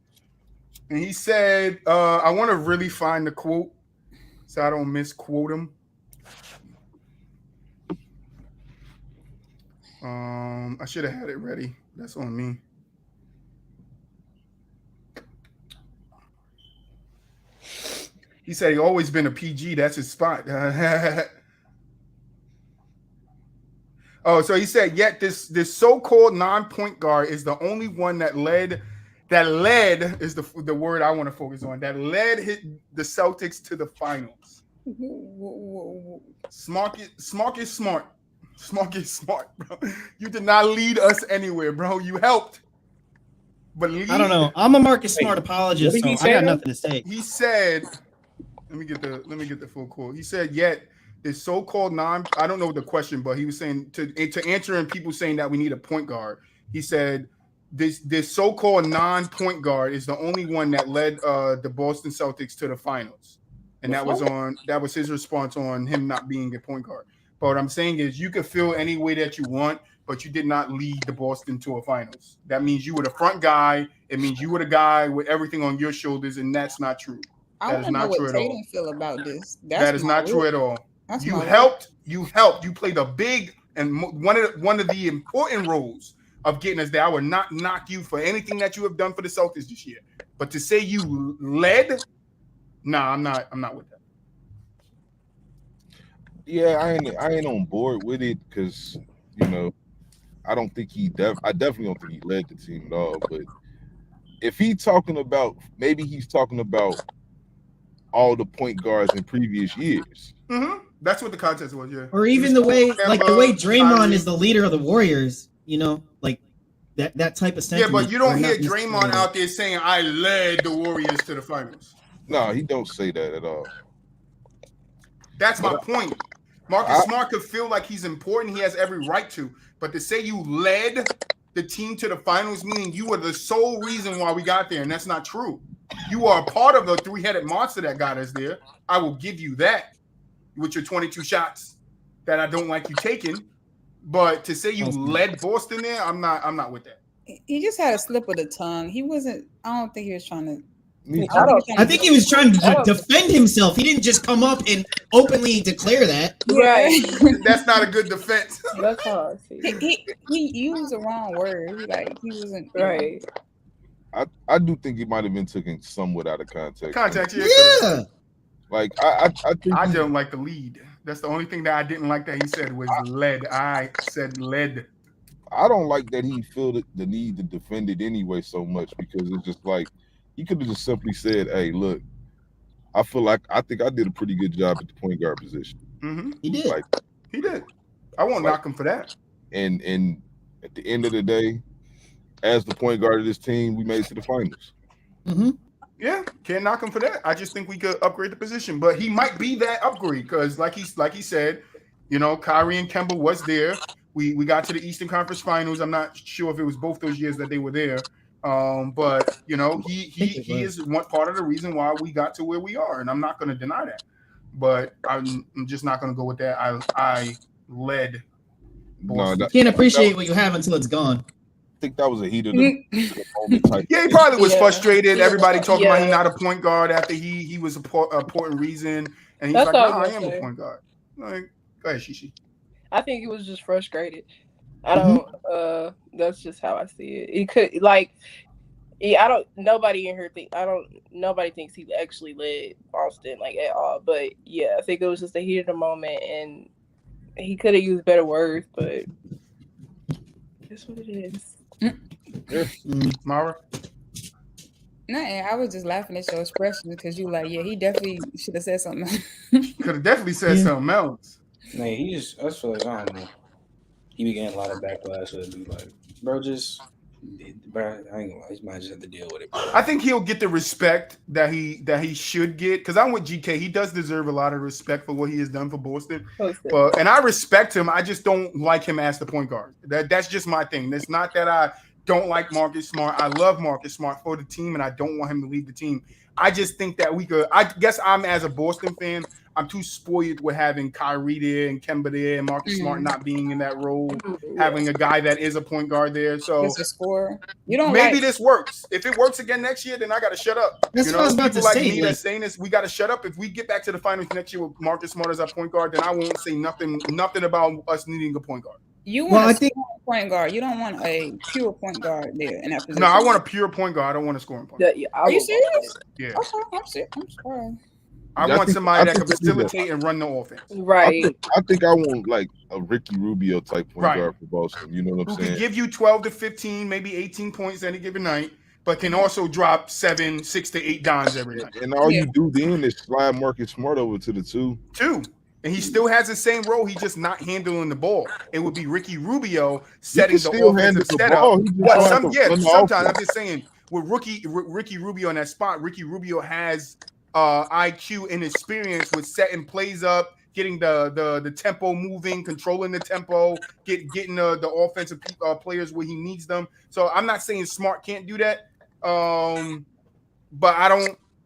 and he said, "I want to really find the quote so I don't misquote him." I should have had it ready. That's on me. He said he always been a PG. That's his spot. Oh, so he said, yet this so-called non-point guard is the only one that led is the word I want to focus on. That led the Celtics to the finals. Smart is smart. Smart is smart, bro. You did not lead us anywhere, bro. You helped. But I don't know. I'm a Marcus Smart apologist, so I got nothing to say. He said, let me get the full quote. He said, yet this so-called I don't know the question, but he was saying to answering people saying that we need a point guard. He said this so-called non-point guard is the only one that led the Boston Celtics to the finals. And that was his response on him not being a point guard. But what I'm saying is you can feel any way that you want, but you did not lead the Boston to a finals. That means you were the front guy. It means you were the guy with everything on your shoulders, and that's not true. I want to know what Tatum feel about this. That is not true at all. You helped. You played a big and one of the important roles of getting us there. I would not knock you for anything that you have done for the Celtics this year. But to say you led, nah, I'm not with that. Yeah, I ain't on board with it because I don't think I definitely don't think he led the team at all. But if he's talking about all the point guards in previous years. Mm-hmm. That's what the contest was, yeah. Or even the way Draymond is the leader of the Warriors, like that type of sentiment. Yeah, but you don't hear Draymond out there saying, I led the Warriors to the finals. No, he don't say that at all. That's my point. Marcus Smart could feel like he's important. He has every right to. But to say you led the team to the finals, meaning you were the sole reason why we got there, and that's not true. You are a part of the 3-headed monster that got us there. I will give you that with your 22 shots that I don't like you taking. But to say you led Boston there, I'm not with that. He just had a slip of the tongue. He wasn't. I don't think he was trying to. I think he was trying to defend himself. He didn't just come up and openly declare that. Right. That's not a good defense. That's hard. He used the wrong word. Like he wasn't right. I do think he might have been taken somewhat out of context. Yeah. Like I think I don't like the lead. That's the only thing that I didn't like that he said was led. I said led. I don't like that he felt the need to defend it anyway so much because it's just like he could have just simply said, "Hey, look, I think I did a pretty good job at the point guard position." Mm-hmm. He did. He did. I won't knock him for that. And at the end of the day, as the point guard of this team, we made it to the finals. Mm-hmm. Yeah, can't knock him for that. I just think we could upgrade the position, but he might be that upgrade because, like he said, Kyrie and Kemba was there. We got to the Eastern Conference Finals. I'm not sure if it was both those years that they were there. But he is one part of the reason why we got to where we are, and I'm not going to deny that. But I'm just not going to go with that. I led. You can't appreciate what you have until it's gone. I think that was a heat of the moment type. Yeah, he probably was frustrated. Everybody talking about he's not a point guard after he was a important reason, and he's like, "Nah, I am a point guard." Like, go ahead, SheShe. I think he was just frustrated. I don't. That's just how I see it. He could Nobody in here Nobody thinks he actually led Boston at all. But yeah, I think it was just a heat of the moment, and he could have used better words. But That's what it is. Mara? Nothing. I was just laughing at your expression because you like, yeah, he definitely should have said something. Could have definitely said something else. Man, he just, I just feel like, I don't know. He be getting a lot of backlash. So it'd be like, bro, just, bro, I ain't gonna lie, he might just have to deal with it. Bro. I think he'll get the respect that he should get, because I'm with GK. He does deserve a lot of respect for what he has done for Boston. But and I respect him. I just don't like him as the point guard. That's just my thing. It's not that I don't like Marcus Smart. I love Marcus Smart for the team, and I don't want him to leave the team. I just think that we could. I guess I'm, as a Boston fan, I'm too spoiled with having Kyrie there and Kemba there and Marcus Smart not being in that role, having a guy that is a point guard there. So Just a scorer. You don't maybe like... this works. If it works again next year, then I got to shut up. That's what I was about to say. Me that's saying this, we got to shut up. If we get back to the finals next year with Marcus Smart as our point guard, then I won't say nothing about us needing a point guard. You want a point guard. You don't want a pure point guard there in that position. No, I want a pure point guard. I don't want a scoring point guard. Yeah, Are you serious? Yeah. Okay, I'm sorry. I want somebody that can facilitate and run the offense. Right. I think I want like a Ricky Rubio type point guard for Boston. You know what I'm saying? Who can give you 12 to 15, maybe 18 points any given night, but can also drop 6 to 8 dimes every night. And all you do then is slide Marcus Smart over to the 2. And he still has the same role. He's just not handling the ball. It would be Ricky Rubio setting the offensive setup. Sometimes I'm just saying with Ricky Rubio in that spot, Ricky Rubio has IQ and experience with setting plays up, getting the tempo moving, controlling the tempo, getting the offensive players where he needs them. So I'm not saying Smart can't do that, but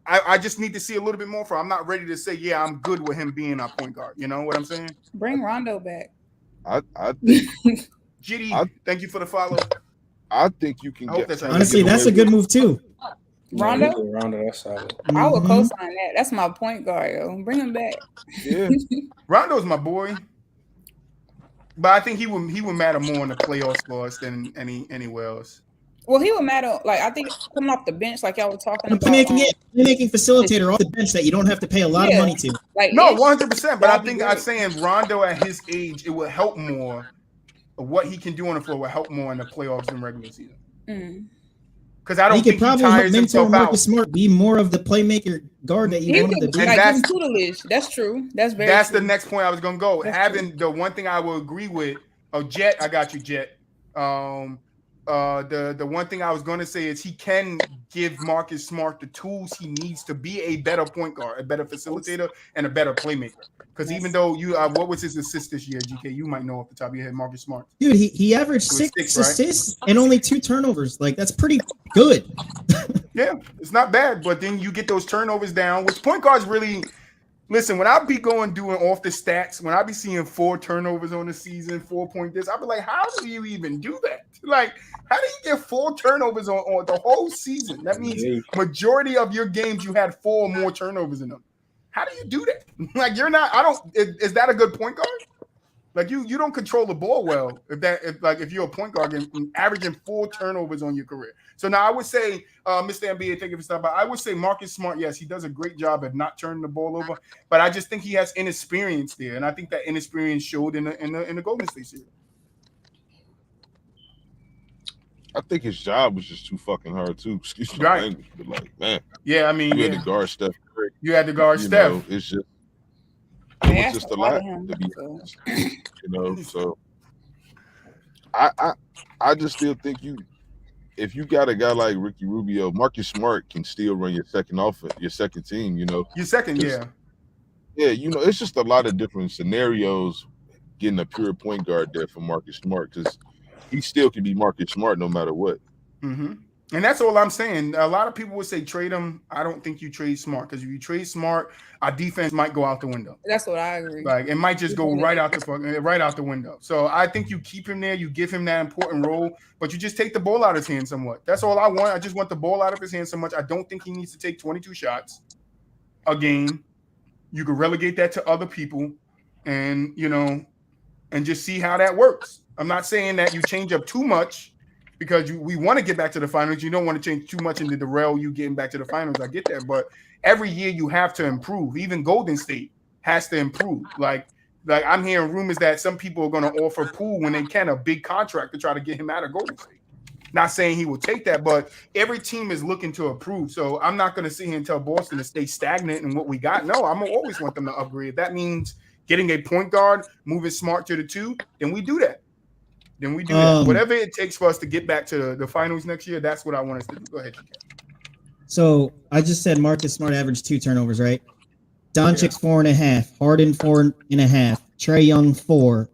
I just need to see a little bit more from him. I'm not ready to say, yeah, I'm good with him being our point guard. You know what I'm saying? Bring Rondo back. I think GD, thank you for the follow. I think you can get. Honestly, that's a good move too. Rondo, that's solid. I would co-sign that. That's my point guard, yo. Bring him back. Yeah, Rondo's my boy, but I think he would matter more in the playoffs for us than anywhere else. Well, he would matter. Like, I think coming off the bench, like y'all were talking about, playmaking facilitator off the bench that you don't have to pay a lot of money to. Like, no, 100%. But I think I'm saying Rondo at his age, it would help more. What he can do on the floor will help more in the playoffs than regular season. Because I don't think he tires himself out. Marcus Smart be more of the playmaker guard that you want him to be. Like, tutelage. That's true. That's true. The next point I was gonna go. Having the one thing I will agree with. Oh, Jet, I got you, Jet. The one thing I was going to say is he can give Marcus Smart the tools he needs to be a better point guard, a better facilitator, and a better playmaker. Because even though what was his assist this year, GK? You might know off the top of your head, Marcus Smart. Dude, he averaged 6 assists and only 2 turnovers. Like, that's pretty good. Yeah, it's not bad. But then you get those turnovers down, which point guards really. Listen, when I be doing off the stats, when I be seeing 4 turnovers on the season, 4 point this, I be like, how do you even do that? Like, how do you get 4 turnovers on the whole season? That means majority of your games you had 4 or more turnovers in them. How do you do that? Like, is that a good point guard? Like, you don't control the ball well if you're a point guard and averaging 4 turnovers on your career. So now I would say, Mr. NBA, thank you for stopping by. I would say Marcus Smart, yes, he does a great job at not turning the ball over, but I just think he has inexperience there, and I think that inexperience showed in the Golden State series. I think his job was just too fucking hard too. Excuse my language, but like, man, yeah, I mean, you had to guard Steph. You had to guard Steph. Know, it's just a lot to be honest. You know, so I just still think if you got a guy like Ricky Rubio, Marcus Smart can still run your second team, you know. Your second, yeah. Yeah, you know, it's just a lot of different scenarios getting a pure point guard there for Marcus Smart, because he still can be Marcus Smart no matter what. Mm-hmm. And that's all I'm saying. A lot of people would say trade him. I don't think you trade Smart, because if you trade Smart, our defense might go out the window. That's what I agree. Like, it might just go right out the window. So I think you keep him there. You give him that important role, but you just take the ball out of his hand somewhat. That's all I want. I just want the ball out of his hand so much. I don't think he needs to take 22 shots a game. You can relegate that to other people, and and just see how that works. I'm not saying that you change up too much, because we want to get back to the finals. You don't want to change too much into the derail you getting back to the finals. I get that. But every year you have to improve. Even Golden State has to improve. Like, Like I'm hearing rumors that some people are going to offer Poole when they can a big contract to try to get him out of Golden State. Not saying he will take that, but every team is looking to improve. So I'm not going to sit here and tell Boston to stay stagnant in what we got. No, I'm going to always want them to upgrade. If that means getting a point guard, moving Smart to the 2, then we do that. Whatever it takes for us to get back to the finals next year, that's what I want us to do. Go ahead, Ken. So I just said Marcus Smart averaged 2 turnovers, right? Doncic 4.5, Harden 4.5, Trae Young 4,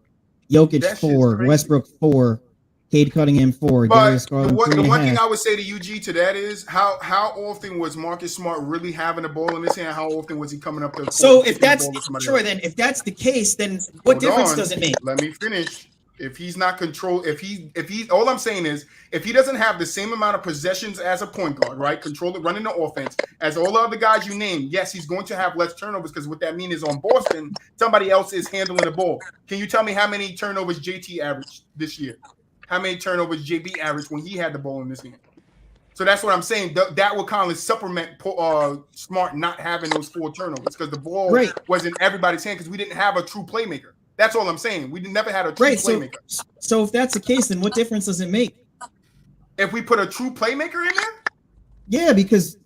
Jokic 4, Westbrook 4, Cade Cunningham 4, Darius Garland 3.5. The one thing I would say to UG to that is how often was Marcus Smart really having the ball in his hand? How often was he coming up to? So if that's Troy, then if that's the case, then what difference does it make? Let me finish. If he's not control, if he, all I'm saying is, if he doesn't have the same amount of possessions as a point guard, right, running the offense as all the other guys you named, yes, he's going to have less turnovers because what that means is on Boston, somebody else is handling the ball. Can you tell me how many turnovers JT averaged this year? How many turnovers JB averaged when he had the ball in his hand? So that's what I'm saying. That will kind of supplement Smart not having those 4 turnovers because the ball was in everybody's hand because we didn't have a true playmaker. That's all I'm saying. We never had a true playmaker. So if that's the case, then what difference does it make? If we put a true playmaker in there? Yeah, because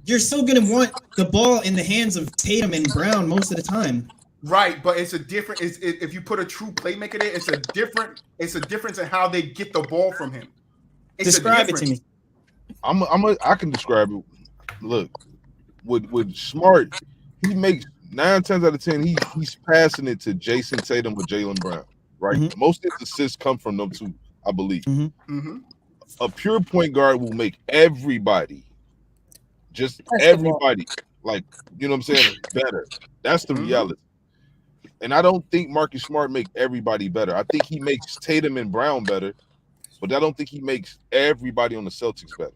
you're still going to want the ball in the hands of Tatum and Brown most of the time. Right, but it's a different. If you put a true playmaker there, it's a difference in how they get the ball from him. Describe it to me. I can describe it. Look, with Smart, he makes 9 times out of 10 he's passing it to Jason Tatum or Jaylen Brown. Right, most of the assists come from them 2, I believe. A pure point guard will make everybody, like you know what I'm saying, better. That's the reality. And I don't think Marcus Smart make everybody better. I think he makes Tatum and Brown better, but I don't think he makes everybody on the Celtics better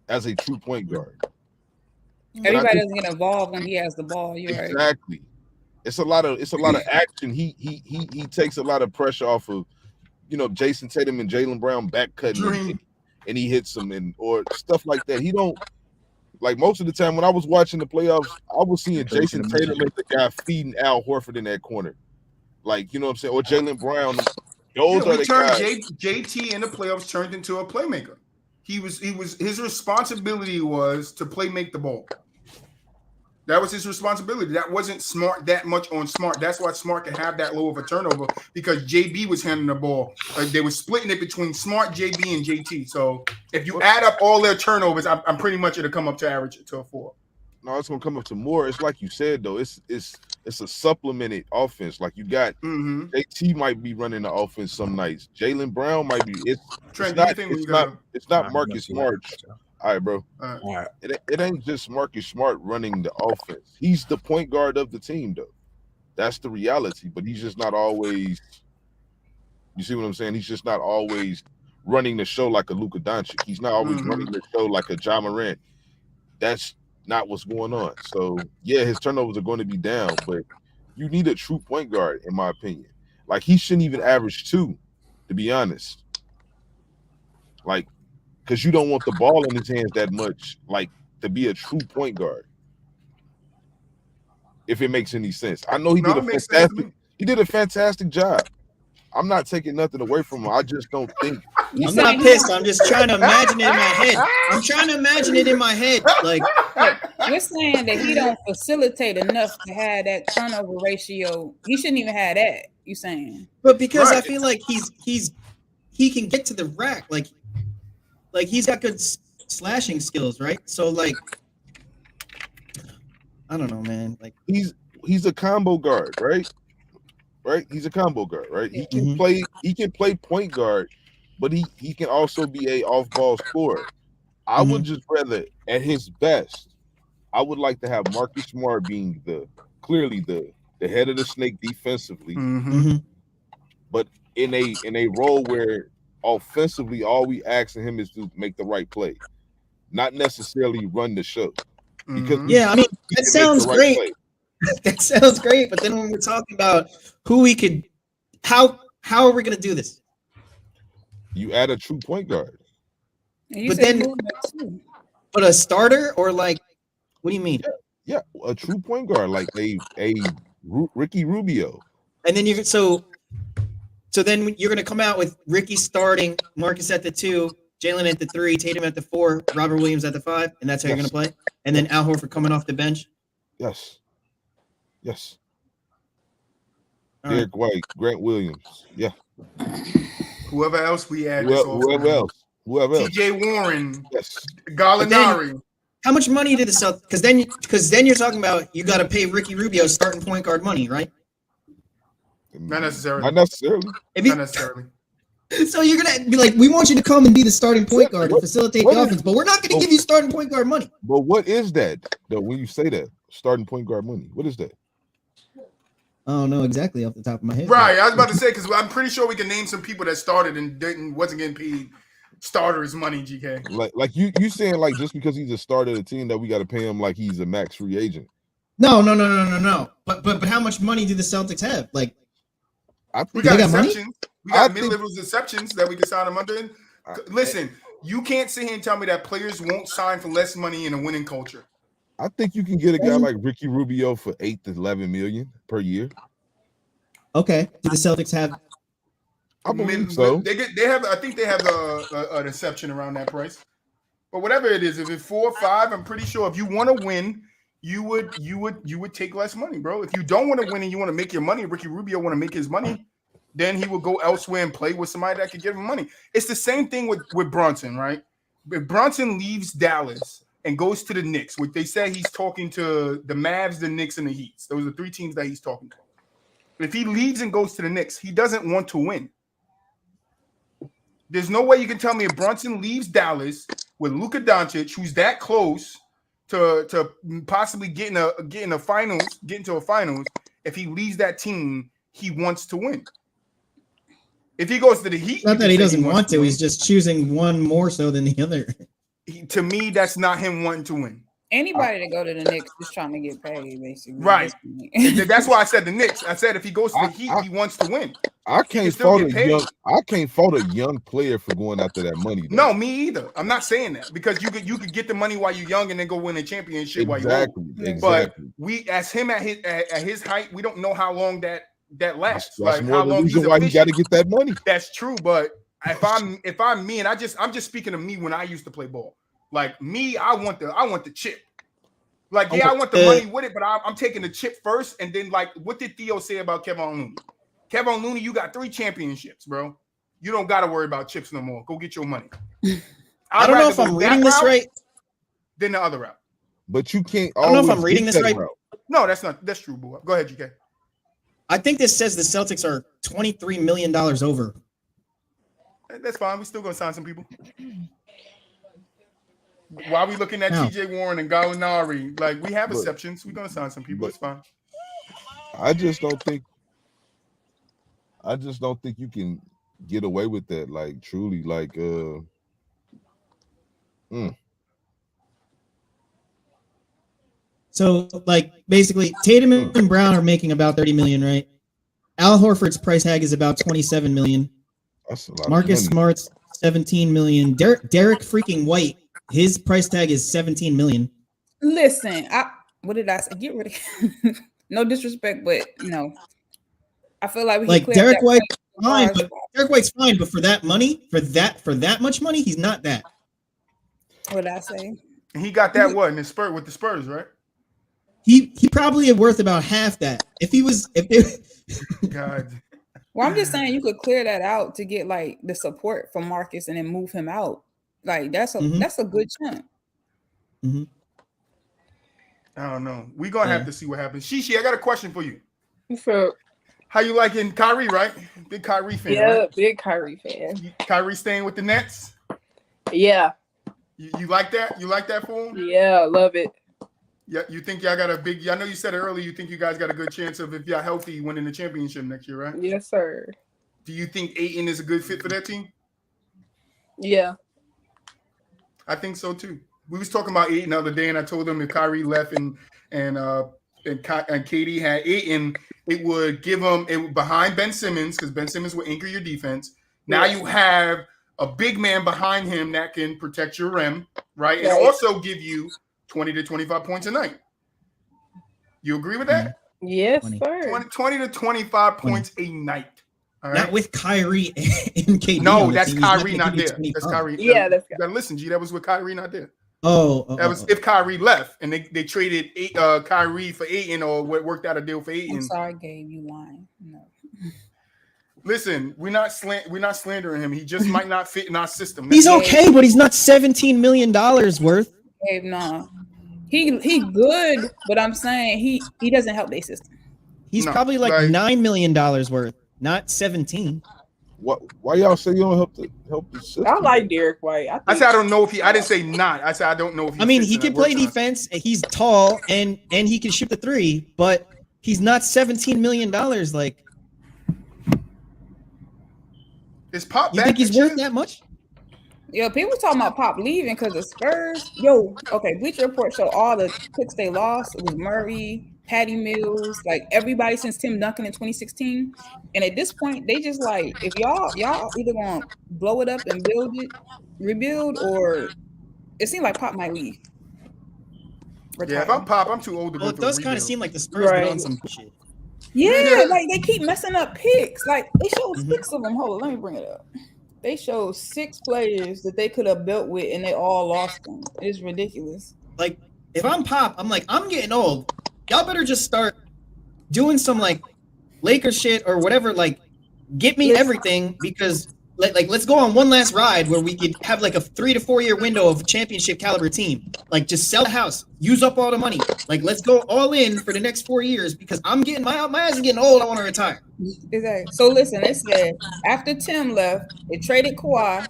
as a true point guard. Everybody doesn't get involved when he has the ball. You're exactly. Right. It's a lot of action. He takes a lot of pressure off of, Jason Tatum and Jaylen Brown back cutting and he hits them or stuff like that. He don't. Like most of the time when I was watching the playoffs, I was seeing Jason Tatum as the guy feeding Al Horford in that corner. Like, you know what I'm saying? Or Jaylen Brown. Those are the guys. JT in the playoffs turned into a playmaker. His responsibility was to make the ball. That was his responsibility. That wasn't Smart that much on Smart. That's why Smart can have that low of a turnover because JB was handling the ball. They were splitting it between Smart, JB, and JT. So if you add up all their turnovers, I'm pretty much it'll come up to average to a 4. No, it's gonna come up to more. It's like you said though. It's a supplemented offense. Like you got JT might be running the offense some nights. Jaylen Brown might be. It's not Marcus Smart. All right, bro. All right. It ain't just Marcus Smart running the offense. He's the point guard of the team, though. That's the reality. But he's just not always. You see what I'm saying? He's just not always running the show like a Luka Doncic. He's not always running the show like a Ja Morant. That's not what's going on. So yeah, his turnovers are going to be down, but you need a true point guard, in my opinion. Like he shouldn't even average 2, to be honest. Like. Because you don't want the ball in his hands that much, like to be a true point guard. If it makes any sense, I know he did a fantastic job. I'm not taking nothing away from him. I just don't think. I'm not pissed. I'm just trying to imagine it in my head. I'm trying to imagine it in my head. Like you're saying that he don't facilitate enough to have that turnover ratio. He shouldn't even have that. You saying? But because I feel like he can get to the rack, like he's got good slashing skills, right? So like, I don't know, man. Like he's a combo guard, right? Right? He's a combo guard, right? He can play. He can play point guard, but he can also be a off-ball scorer. I would just rather, at his best, I would like to have Marcus Smart being clearly the head of the snake defensively, but in a role where offensively, all we asking him is to make the right play, not necessarily run the show. Because I mean that sounds great. That sounds great, but then when we're talking about who we could, how are we going to do this? You add a true point guard, but a starter or like, what do you mean? Yeah, a true point guard, like a Ricky Rubio. And then so then you're going to come out with Ricky starting, Marcus at the 2, Jalen at the 3, Tatum at the 4, Robert Williams at the 5, and that's how you're going to play? And then Al Horford coming off the bench? Yes. All Derek White, Grant Williams. Yeah. Whoever else we add. Whoever else. TJ Warren. Yes. Gallinari. How much money did the Celtics? Because then you're talking about you got to pay Ricky Rubio starting point guard money, right? Not necessarily. Not necessarily. Not necessarily. So you're gonna be like, we want you to come and be the starting point guard and facilitate the offense, but we're not going to give you starting point guard money. But what is that though? When you say that starting point guard money, what is that? I don't know exactly off the top of my head. Right, I was about to say because I'm pretty sure we can name some people that started and wasn't getting paid starters money. GK, like you saying like just because he's a starter of the team that we got to pay him like he's a max free agent. No. But how much money do the Celtics have? Like, we got exceptions. We got mid-level exceptions that we can sign them under. Listen, you can't sit here and tell me that players won't sign for less money in a winning culture. I think you can get a guy like Ricky Rubio for 8 to 11 million per year. Okay. Do the Celtics have? I believe so. They have. I think they have an exception around that price. But whatever it is, if it's 4 or 5, I'm pretty sure if you want to win, you would take less money, bro. If you don't want to win and you want to make your money, Ricky Rubio want to make his money, then he will go elsewhere and play with somebody that could give him money. It's the same thing with Brunson, right? If Brunson leaves Dallas and goes to the Knicks, which they say he's talking to the Mavs, the Knicks, and the Heat. Those are 3 teams that he's talking to. If he leaves and goes to the Knicks, he doesn't want to win. There's no way you can tell me if Brunson leaves Dallas with Luka Doncic, who's that close to possibly getting a finals, if he leaves that team, he wants to win. If he goes to the Heat, it's not that he doesn't want to. He's just choosing one more so than the other. To me, that's not him wanting to win. Anybody that go to the Knicks is trying to get paid, basically. Right. That's why I said the Knicks. I said if he goes to the Heat, he wants to win. I can't fault a young player for going after that money. Though. No, me either. I'm not saying that because you could get the money while you're young and then go win a championship while you're old. Exactly. But we, as him at his height, we don't know how long that lasts. That's more the reason why he got to get that money. That's true, but if I'm me, and I'm just speaking of me when I used to play ball. Like me, I want the chip. Like I want the money with it, but I'm taking the chip first. And then like, what did Theo say about Kevin Looney? Kevin Looney, you got 3 championships, bro. You don't got to worry about chips no more. Go get your money. I don't know if I'm reading this right. Then the other route. But you can't. I don't know if I'm reading this right. No, that's true, boy. Go ahead, GK. I think this says the Celtics are $23 million over. That's fine. We're still gonna sign some people. While we looking at TJ Warren and Gallinari, like we have exceptions. We're gonna sign some people. It's fine. I just don't think you can get away with that. Like truly, like So like basically Tatum and Brown are making about 30 million, right? Al Horford's price tag is about 27 million. That's a lot. Marcus Smart's 17 million. Derek freaking White, his price tag is 17 million. Listen, what did I say? Get rid of no disrespect, but no. I feel like we like Derek White's fine, but Derek White's fine, but for that money, for that much money, he's not that. What did I say? He got that what in the Spurs with the Spurs, right? He probably worth about half that. God. Well, I'm just saying you could clear that out to get like the support from Marcus and then move him out. Like that's a good chunk. Mm-hmm. I don't know. We're gonna have to see what happens. SheShe, I got a question for you. So, how you liking Kyrie, right? Big Kyrie fan. Yeah, right? big Kyrie fan. Kyrie staying with the Nets? Yeah. You like that? You like that for him? Yeah, love it. Yeah, you think y'all got a big? I know you said it earlier. You think you guys got a good chance of if y'all healthy winning the championship next year, right? Yes, sir. Do you think Ayton is a good fit for that team? Yeah, I think so too. We was talking about Ayton the other day, and I told them if Kyrie left and Katie had Ayton, it would give them behind Ben Simmons because Ben Simmons would anchor your defense. Now you have a big man behind him that can protect your rim, right? And also give you 20 to 25 points a night. You agree with that? Yes, 20. sir. 20 to 25 points a night. All right. Not with Kyrie and KD. No, on the that's team. He's Kyrie gonna not give you there. 25. That's Kyrie. Yeah, that's you gotta listen, G. That was with Kyrie not there. That was if Kyrie left and they traded Kyrie for Ayton or worked out a deal for Ayton. I'm sorry, Gabe, you lying. No. Listen, we're not slandering him. He just might not fit in our system. He's okay, but he's not $17 million worth. Gabe, no. He good, but I'm saying he doesn't help their system. He's probably like $9 million worth, not 17. What? Why y'all say you don't help the system? I like Derek White. I said I don't know if he. I didn't say not. I said I don't know if he. I mean, he can play defense. He's tall and he can shoot the three, but he's not $17 million. Like, is Pop? You think he's worth that much? Yo, people talking about Pop leaving because of Spurs. Yo, okay, Bleacher Report show all the picks they lost. It was Murray, Patty Mills, like everybody since Tim Duncan in 2016. And at this point, they just like, if y'all either gonna blow it up and rebuild, or it seemed like Pop might leave. Yeah, if I'm Pop, I'm too old to go. Well, it does kind of seem like the Spurs been on some shit. Yeah, like they keep messing up picks. Like they showed 6 of them. Hold on, let me bring it up. They showed 6 players that they could have built with, and they all lost them. It's ridiculous. Like, if I'm Pop, I'm like, I'm getting old. Y'all better just start doing some like Lakers shit or whatever. Like, get me everything, because like let's go on one last ride where we could have like a 3 to 4 year window of a championship caliber team. Like, just sell the house, use up all the money. Like, let's go all in for the next 4 years, because I'm getting my ass is getting old. I want to retire. Exactly. So listen, they said after Tim left, they traded Kawhi,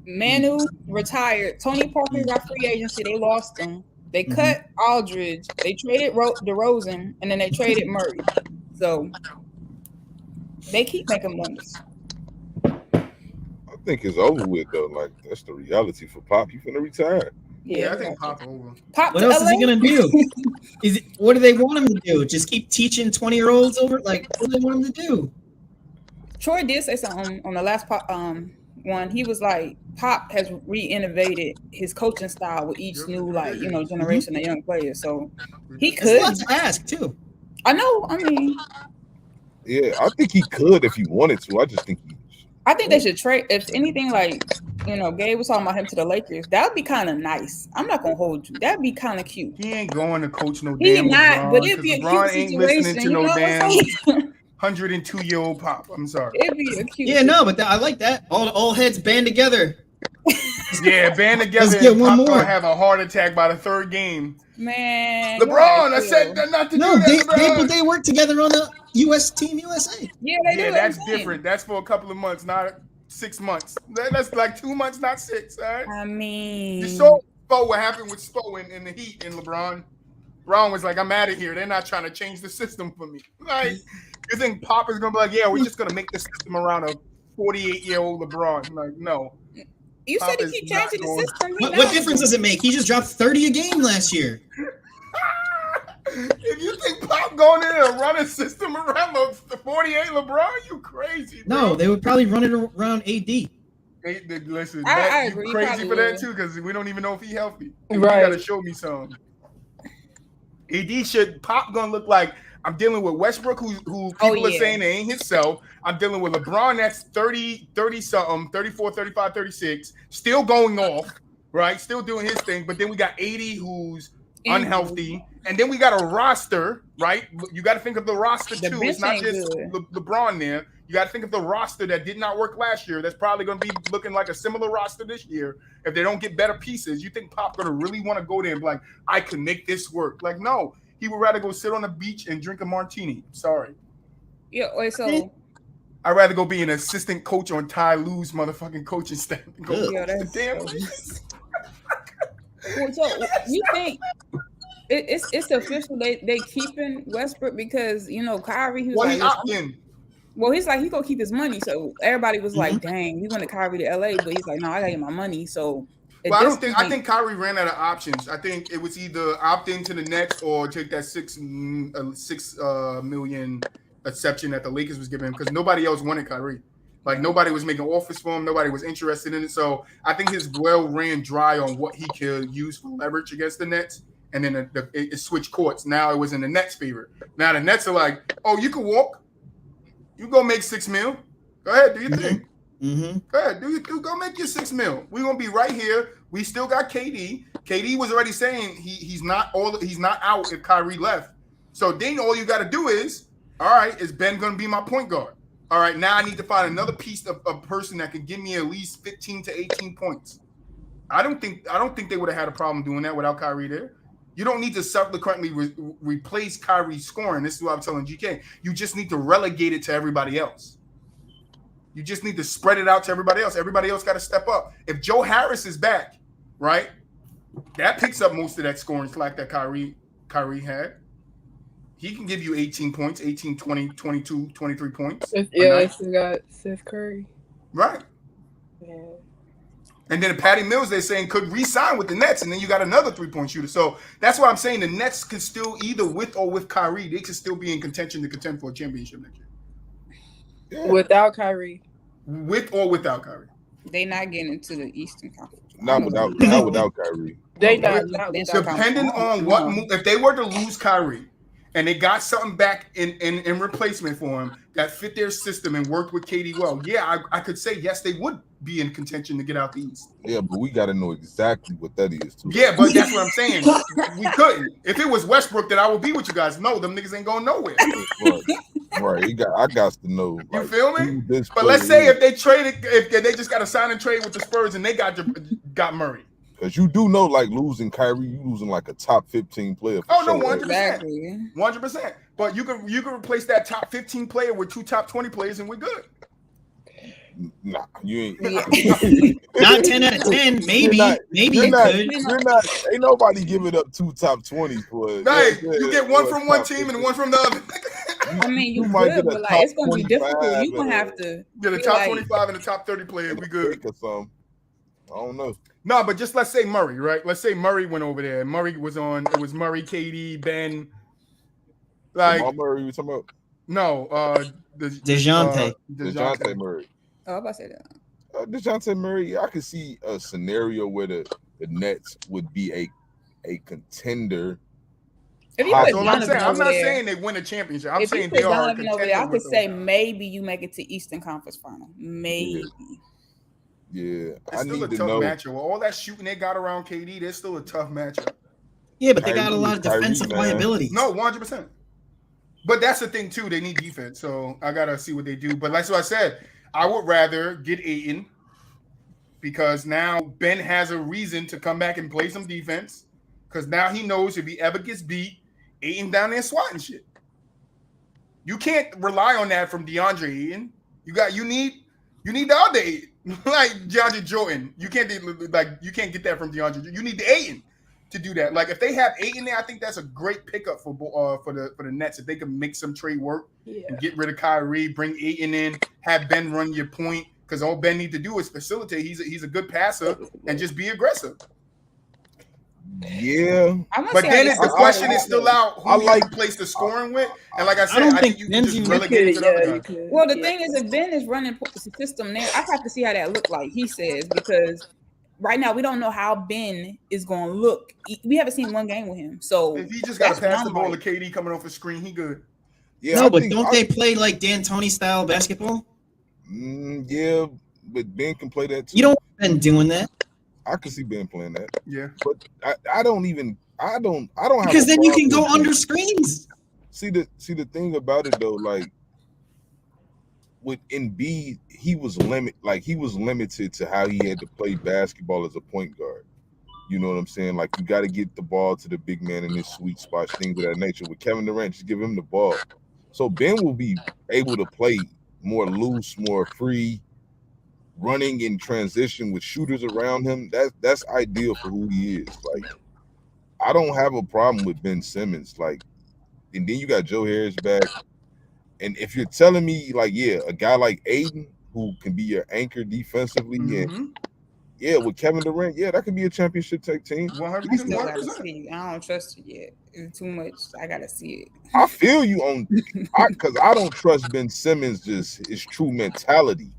Manu retired, Tony Parker got free agency, they lost him. They cut Aldridge, they traded DeRozan, and then they traded Murray. So they keep making blunders. I think it's over with though. Like, that's the reality for Pop. You finna retire. Yeah, I think Pop over. Pop. What else is he gonna do? What do they want him to do? Just keep teaching 20-year-olds over? Like, what do they want him to do? Troy did say something on the last one. He was like, Pop has re-innovated his coaching style with each new generation of young players. So he could. It's a lot to ask too. I know. I mean, yeah, I think he could if he wanted to. I just think I think they should trade. If anything, like, Gabe was talking about him to the Lakers. That would be kind of nice. I'm not gonna hold you. That'd be kind of cute. He ain't going to coach no He damn not, LeBron, but it'd be a LeBron cute ain't listening situation. to no damn saying? 102-year-old Pop. I'm sorry. It'd be a cute. Yeah, no, but I like that. All heads band together. Yeah, band together. Let's get and one Pop more. gonna have a heart attack by the 3rd game. Man, LeBron, I said not to do that. They work together on the Team USA. Yeah, they do. That's different. That's for a couple of months, not 6 months. That's like 2 months, not 6. All right. I mean, You saw what happened with Spo in the Heat and LeBron. LeBron was like, "I'm out of here. They're not trying to change the system for me." Like, you think Pop is gonna be like, "Yeah, we're just gonna make the system around a 48-year-old LeBron"? Like, no. You Pop said he keep changing the system. What difference does it make? He just dropped 30 a game last year. If you think Pop going in and run a system around the 48 LeBron, you crazy, bro. No, they would probably run it around AD. Listen, I you agree, crazy for would. that too, because we don't even know if he's healthy. Right. You gotta show me something. Pop gonna look like I'm dealing with Westbrook, who people are saying they ain't himself. I'm dealing with LeBron that's 30 something, 34, 35, 36, still going off, right? Still doing his thing. But then we got 80 who's unhealthy. And then we got a roster, right? You got to think of the roster too. It's not just LeBron there. You got to think of the roster that did not work last year. That's probably going to be looking like a similar roster this year. If they don't get better pieces, you think Pop going to really want to go there and be like, I can make this work? Like, no. He would rather go sit on the beach and drink a martini. Sorry. Yeah, wait, so I'd rather go be an assistant coach on Ty Lue's motherfucking coaching staff. Damn. So you think it's official they keeping Westbrook because Kyrie? He he's like he gonna keep his money. So everybody was like, "Dang, he went to Kyrie to LA," but he's like, "No, I gotta get my money." So. Well, I think Kyrie ran out of options. I think it was either opt into the Nets or take that $6 million exception that the Lakers was giving him, because nobody else wanted Kyrie. Like, nobody was making offers for him. Nobody was interested in it. So I think his well ran dry on what he could use for leverage against the Nets. and then it switched courts. Now it was in the Nets' favor. Now the Nets are like, oh, you can walk. You go make $6 million. Go ahead, do your thing. Mm-hmm. Go ahead, go make your $6 million. We're gonna be right here. We still got KD. KD was already saying he's not out if Kyrie left. So then all you got to do is, all right, is Ben gonna be my point guard? All right, now I need to find another piece of person that can give me at least 15 to 18 points. I don't think they would have had a problem doing that without Kyrie there. You don't need to subsequently replace Kyrie's scoring. This is what I'm telling GK. You just need to relegate it to everybody else. You just need to spread it out to everybody else. Everybody else got to step up. If Joe Harris is back, right, that picks up most of that scoring slack that Kyrie had. He can give you 18 points, 18, 20, 22, 23 points. Yeah, still got Seth Curry. Right. Yeah. And then Patty Mills, they're saying, could re-sign with the Nets, and then you got another three-point shooter. So that's why I'm saying the Nets can still, either with or with Kyrie, they could still be in contention to contend for a championship next year. Yeah. Without Kyrie. With or without Kyrie. They not getting into the Eastern Conference. Not without Kyrie. They not depending on what move, if they were to lose Kyrie and they got something back in replacement for him that fit their system and worked with KD well, yeah, I could say yes, they would be in contention to get out the East. Yeah, but we got to know exactly what that is too. Yeah, but that's what I'm saying. We couldn't. If it was Westbrook, then I would be with you guys. No, them niggas ain't going nowhere. Right. I got to know. You feel me? But let's say if they traded, if they just got to sign and trade with the Spurs and they got Murray. Because you do know, like, losing Kyrie, you losing like a top 15 player. Oh, no, 100%. 100%. But you can replace that top 15 player with 2 top 20 players and we're good. Nah, you ain't. Not 10 out of 10. Maybe. Maybe you could. Ain't nobody giving up 2 top 20s for it. Hey, you get one from one team and one from the other. I mean, you could, but like, it's going to be difficult. You're going to have to get a top 25 and a top 30 player. We good. I don't know. No, but just let's say Murray, right? Let's say Murray went over there. Murray was on. It was Murray, KD, Ben. Like Murray, you talking about? No, DeJounte Murray. Oh, I'm about to say that. DeJounte Murray, I could see a scenario where the Nets would be a contender. If you put I'm not saying they win a championship. I'm saying they are a contender. I could say maybe you make it to Eastern Conference Final. Maybe. Yeah. It's still a tough matchup. With all that shooting they got around KD, they're still a tough matchup. Yeah, but they got a lot of defensive liabilities. No, 100%. But that's the thing, too. They need defense. So I got to see what they do. But that's what I said. I would rather get Ayton because now Ben has a reason to come back and play some defense because now he knows if he ever gets beat, Ayton down there swatting shit. You can't rely on that from DeAndre Ayton. You need the other Ayton. Like DeAndre Jordan. You can't get that from DeAndre. You need the Ayton to do that. Like if they have Ayton there, I think that's a great pickup for the Nets if they can make some trade work and get rid of Kyrie, bring Ayton in, have Ben run your point because all Ben need to do is facilitate. He's a good passer and just be aggressive. Yeah, but then the question is still out who you replace the scoring with, and like I said, I think you can just relegate it to the other guy. Well, the thing is, if Ben is running the system there, I have to see how that look like. He says because. Right now, we don't know how Ben is going to look. We haven't seen one game with him. So if he just got to pass the ball to KD coming off the screen, he good. Yeah, no, but don't they play like D'Antoni style basketball? Yeah, but Ben can play that too. You don't want Ben doing that. I can see Ben playing that. Yeah, but I don't have because then you can go under screens. See the thing about it though, like. With Embiid, he was limited to how he had to play basketball as a point guard. You know what I'm saying? Like you got to get the ball to the big man in his sweet spot, things of that nature. With Kevin Durant, just give him the ball. So Ben will be able to play more loose, more free, running in transition with shooters around him. That's ideal for who he is. Like I don't have a problem with Ben Simmons. Like, and then you got Joe Harris back. And if you're telling me, like, yeah, a guy like Ayton who can be your anchor defensively, and with Kevin Durant, that could be a championship type team. 100%. I don't trust it yet. It's too much. I gotta see it. I feel you on because I don't trust Ben Simmons just his true mentality.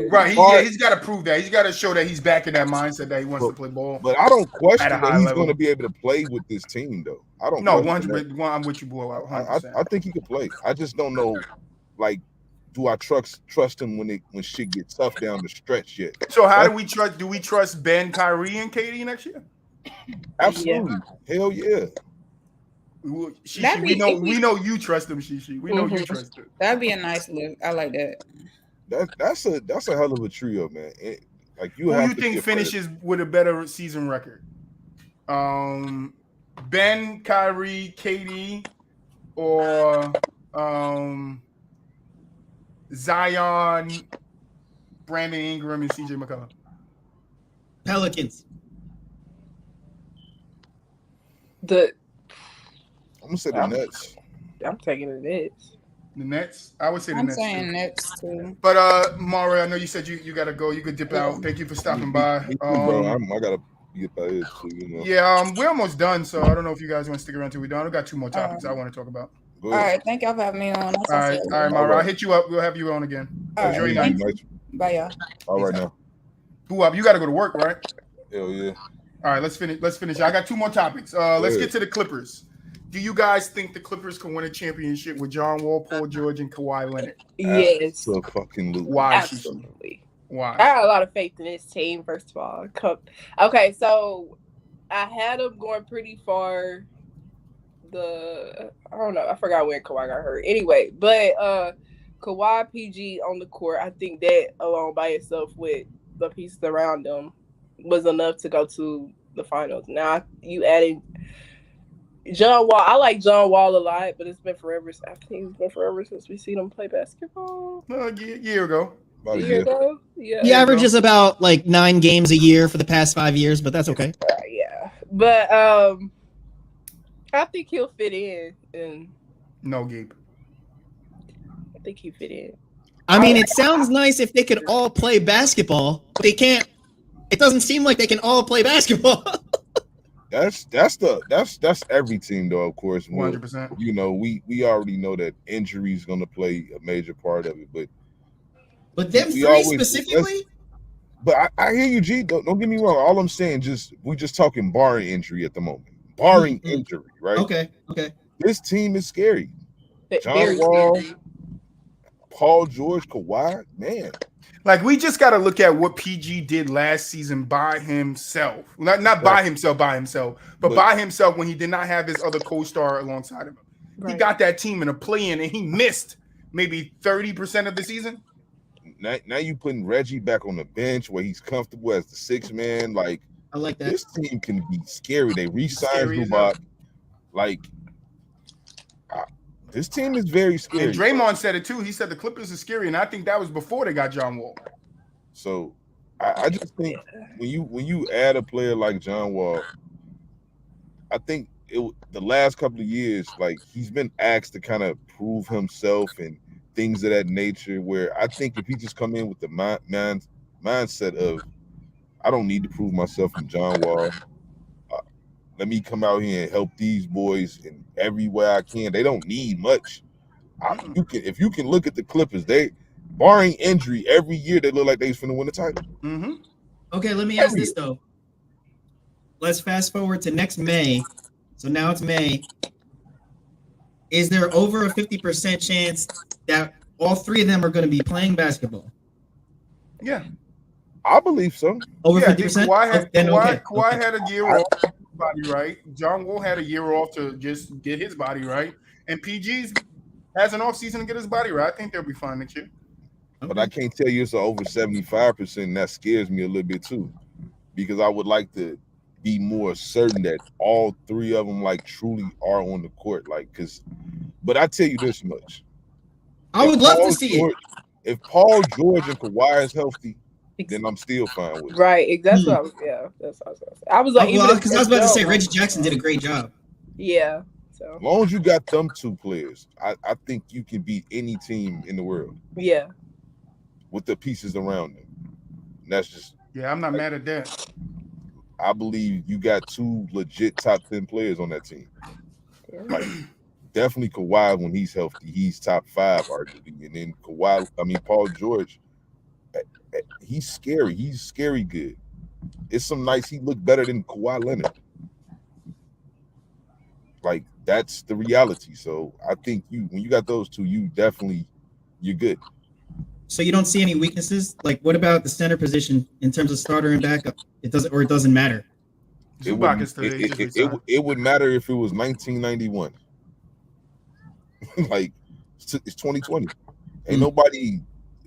Right. He's got to prove that. He's got to show that he's back in that mindset that he wants to play ball. But I don't question at a that high he's level. going to be able to play with this team, though. I don't. No, question 100%. that. I'm with you, boy. 100%. I think he can play. I just don't know, like, do I trust him when shit gets tough down the stretch yet? So how do we trust? Do we trust Ben, Kyrie, and KD next year? Absolutely. Hell yeah. SheShe, we know you trust them, SheShe. We know you trust them. That'd be a nice look. I like that. That's a hell of a trio, man. Who you think finishes with a better season record? Ben, Kyrie, KD, or Zion, Brandon Ingram, and CJ McCollum? Pelicans. I'm gonna say the Nets. I'm taking the Nets. The Nets? I would say the Nets. I'm saying Nets too. But Mara, I know you said you gotta go. You could dip out. Thank you for stopping by. Me too, bro. I gotta get by it too, you know. Yeah, we're almost done, so I don't know if you guys want to stick around till we're done. I've got 2 more topics I want to talk about. All right, thank y'all for having me on. All right, Mara. I'll hit you up. We'll have you on again. All right, bye, y'all. All right now. BooWop, you gotta go to work, right? Hell yeah. All right, let's finish. I got 2 more topics. Let's get to the Clippers. Do you guys think the Clippers can win a championship with John Wall, Paul George, and Kawhi Leonard? Yes. So fucking Luke. Why? Absolutely. Why? I have a lot of faith in this team, first of all. Okay, so I had them going pretty far. I don't know. I forgot when Kawhi got hurt. Anyway, but Kawhi, PG on the court, I think that alone by itself with the pieces around them was enough to go to the finals. Now, you adding John Wall. I like John Wall a lot, but it's been forever. I think it's been forever since we seen him play basketball. A year ago. A year ago? Yeah. He averages about like 9 games a year for the past 5 years, but that's okay. Yeah. But I think he'll fit in. And no, Gabe. I think he'll fit in. I mean, it sounds nice if they could all play basketball, but they can't. It doesn't seem like they can all play basketball. That's every team though, of course. 100%. You know, we already know that injury is going to play a major part of it, but them 3 specifically. But I hear you, G. Don't get me wrong. All I'm saying, we're just talking barring injury at the moment. Barring injury, right? Okay. This team is scary. John Wall, Paul George, Kawhi, man. Like, we just got to look at what PG did last season by himself. Not by himself, but by himself when he did not have his other co-star alongside of him. Right. He got that team in a play-in, and he missed maybe 30% of the season. Now you putting Reggie back on the bench where he's comfortable as the 6th man. Like, I like that. This team can be scary. They re-signed BooWop. Like, this team is very scary. And Draymond said it too. He said the Clippers are scary, and I think that was before they got John Wall. So I just think when you add a player like John Wall, I think the last couple of years, like, he's been asked to kind of prove himself and things of that nature. Where I think if he just come in with the mindset of, I don't need to prove myself from John Wall. Let me come out here and help these boys in every way I can. They don't need much. If you can look at the Clippers, they, barring injury, every year they look like they're finna win the title. Mm-hmm. Okay, let me ask this though. Let's fast forward to next May. So now it's May. Is there over a 50% chance that all 3 of them are going to be playing basketball? Yeah. I believe so. Over 50%? Kawhi had a year off to get his body right. John Wall had a year off to just get his body right. And PG's has an off season to get his body right. I think they'll be fine next year. But I can't tell you it's over 75%. And that scares me a little bit too. Because I would like to be more certain that all 3 of them like truly are on the court. But I tell you this much. I would love to see it. If Paul George and Kawhi is healthy, then I'm still fine with it. Right, that's what I was. Yeah, that's what I was like. Because I was about to say Reggie Jackson did a great job. Yeah. So as long as you got them 2 players, I think you can beat any team in the world. Yeah. With the pieces around them. And that's just. Yeah, I'm not mad at that. I believe you got 2 legit top 10 players on that team. Like, definitely Kawhi when he's healthy, he's top 5 arguably, and then Paul George. He's scary. He's scary good. It's some nights he looked better than Kawhi Leonard. Like, that's the reality. So I think when you got those two, you're good. So you don't see any weaknesses? Like, what about the center position in terms of starter and backup? It doesn't matter. It would matter if it was 1991. Like, it's 2020. Ain't nobody,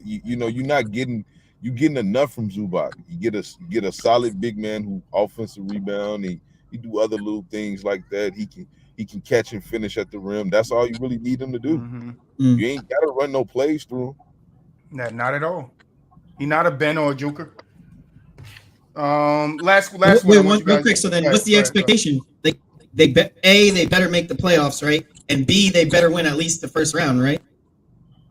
you're not getting enough from Zubac. You get a solid big man who offensive rebound, and he do other little things like that. He can catch and finish at the rim. That's all you really need him to do. You ain't got to run no plays through him. Not at all. He's not a Ben or a Joker. Last Wait, one. real quick. So then, what's the expectation? They better make the playoffs, right? And B, they better win at least the first round, right?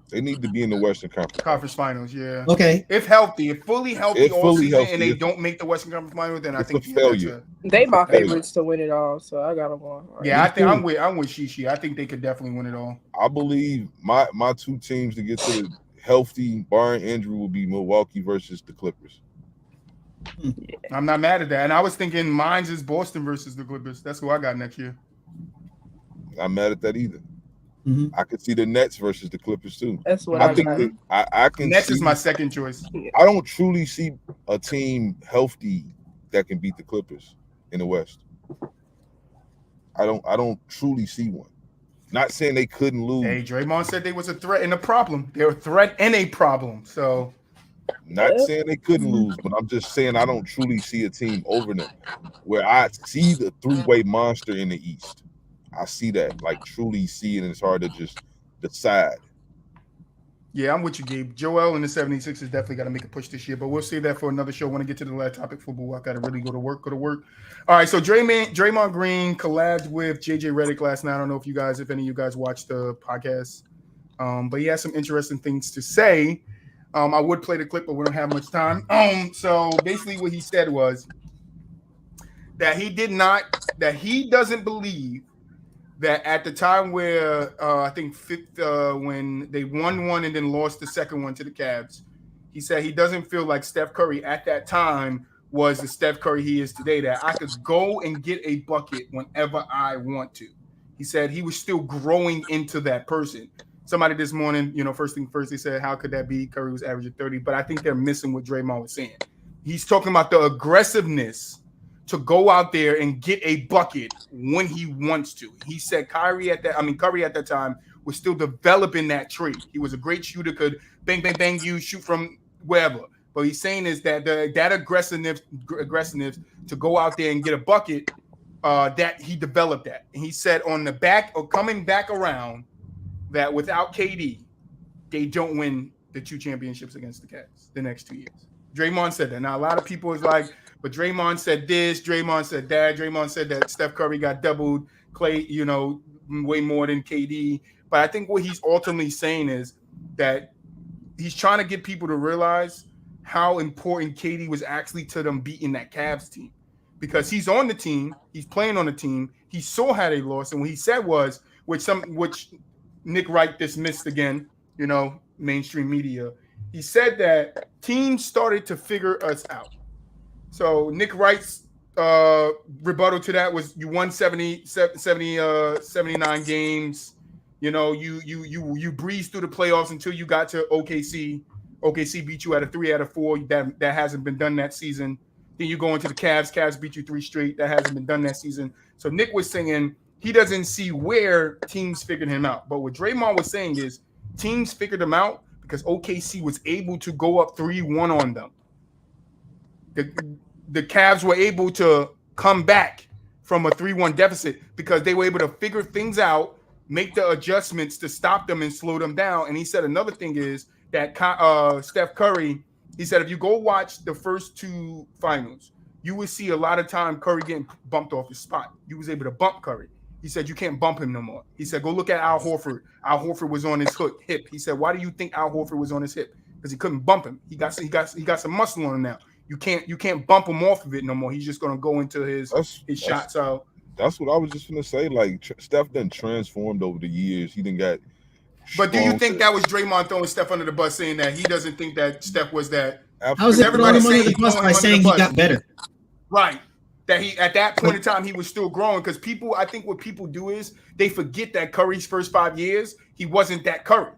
They need to be in the Western Conference Finals. Yeah. Okay. If fully healthy all season, and they don't make the Western Conference Finals, then I think it's a failure. They my favorites to win it all, so I got them on. Yeah, I think I'm with SheShe. I think they could definitely win it all. I believe my two teams to get to the healthy, barring injury, will be Milwaukee versus the Clippers. I'm not mad at that. And I was thinking mine's is Boston versus the Clippers. That's who I got next year. Not mad at that either. I could see the Nets versus the Clippers too. That's what I think. I can. Nets is my second choice. I don't truly see a team healthy that can beat the Clippers in the West. I don't truly see one. Not saying they couldn't lose. Hey, Draymond said they was a threat and a problem. They're a threat and a problem. So, not saying they couldn't lose, but I'm just saying I don't truly see a team over them where I see the three-way monster in the East. I see that, like, truly see it, and it's hard to just decide. Yeah, I'm with you, Gabe. Joel and the 76ers definitely got to make a push this year, but we'll save that for another show. I want to get to the last topic for BooWop. I got to really go to work. All right, so Draymond Green collabed with JJ Redick last night. I don't know if any of you guys watched the podcast, but he has some interesting things to say. I would play the clip, but we don't have much time. So basically what he said was that he doesn't believe that at the time where I think when they won one and then lost the second one to the Cavs, he said he doesn't feel like Steph Curry at that time was the Steph Curry he is today, that I could go and get a bucket whenever I want to. He said he was still growing into that person. Somebody this morning, first thing first, they said, how could that be? Curry was averaging 30, but I think they're missing what Draymond was saying. He's talking about the aggressiveness to go out there and get a bucket when he wants to. He said Curry at that time was still developing that trait. He was a great shooter, could bang, bang, bang, shoot from wherever. But he's saying is that that aggressiveness to go out there and get a bucket, that he developed that. And he said on the back or coming back around that without KD, they don't win the 2 championships against the Cavs the next 2 years. Draymond said that. Now, a lot of people is like, but Draymond said this, Draymond said that. Draymond said that Steph Curry got doubled, Clay, way more than KD. But I think what he's ultimately saying is that he's trying to get people to realize how important KD was actually to them beating that Cavs team. Because he's on the team, he's playing on the team, he saw how they lost, and what he said was, which Nick Wright dismissed again, mainstream media, he said that teams started to figure us out. So Nick Wright's rebuttal to that was you won 79 games. You breezed through the playoffs until you got to OKC. OKC beat you at a 3 out of 4. That hasn't been done that season. Then you go into the Cavs. Cavs beat you 3 straight. That hasn't been done that season. So Nick was saying he doesn't see where teams figured him out. But what Draymond was saying is teams figured him out because OKC was able to go up 3-1 on them. The Cavs were able to come back from a 3-1 deficit because they were able to figure things out, make the adjustments to stop them and slow them down. And he said another thing is that Steph Curry, he said if you go watch the first 2 finals, you will see a lot of time Curry getting bumped off his spot. You was able to bump Curry. He said you can't bump him no more. He said go look at Al Horford. Al Horford was on his hip. He said why do you think Al Horford was on his hip? Because he couldn't bump him. He got some muscle on him now. You can't bump him off of it no more. He's just gonna go into his shot. So that's what I was just gonna say. Like Steph done transformed over the years. He done got. But do you think that was Draymond throwing Steph under the bus, saying that he doesn't think that Steph was that How is it throwing him under the bus by saying he got better? Right. That he at that point in time he was still growing, because people, I think what people do is they forget that Curry's first 5 years, he wasn't that Curry.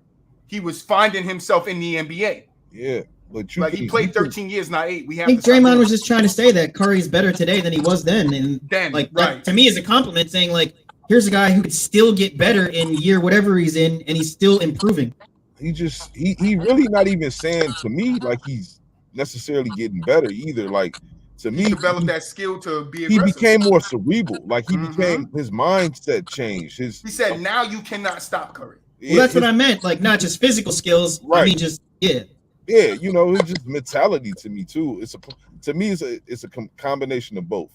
He was finding himself in the NBA. Yeah. But he played 13 years, not 8. I think Draymond was just trying to say that Curry's better today than he was then. And that, to me, is a compliment, saying like, here's a guy who could still get better in year whatever he's in, and he's still improving. He really not even saying to me like he's necessarily getting better either. Like, to me, he developed that skill to be aggressive. He became more cerebral. Like he Mm-hmm. became, his mindset changed. He said, now you cannot stop Curry. Well, that's what I meant. Like, not just physical skills. Right. I mean, just yeah, you know, it's just mentality to me too. It's a combination of both.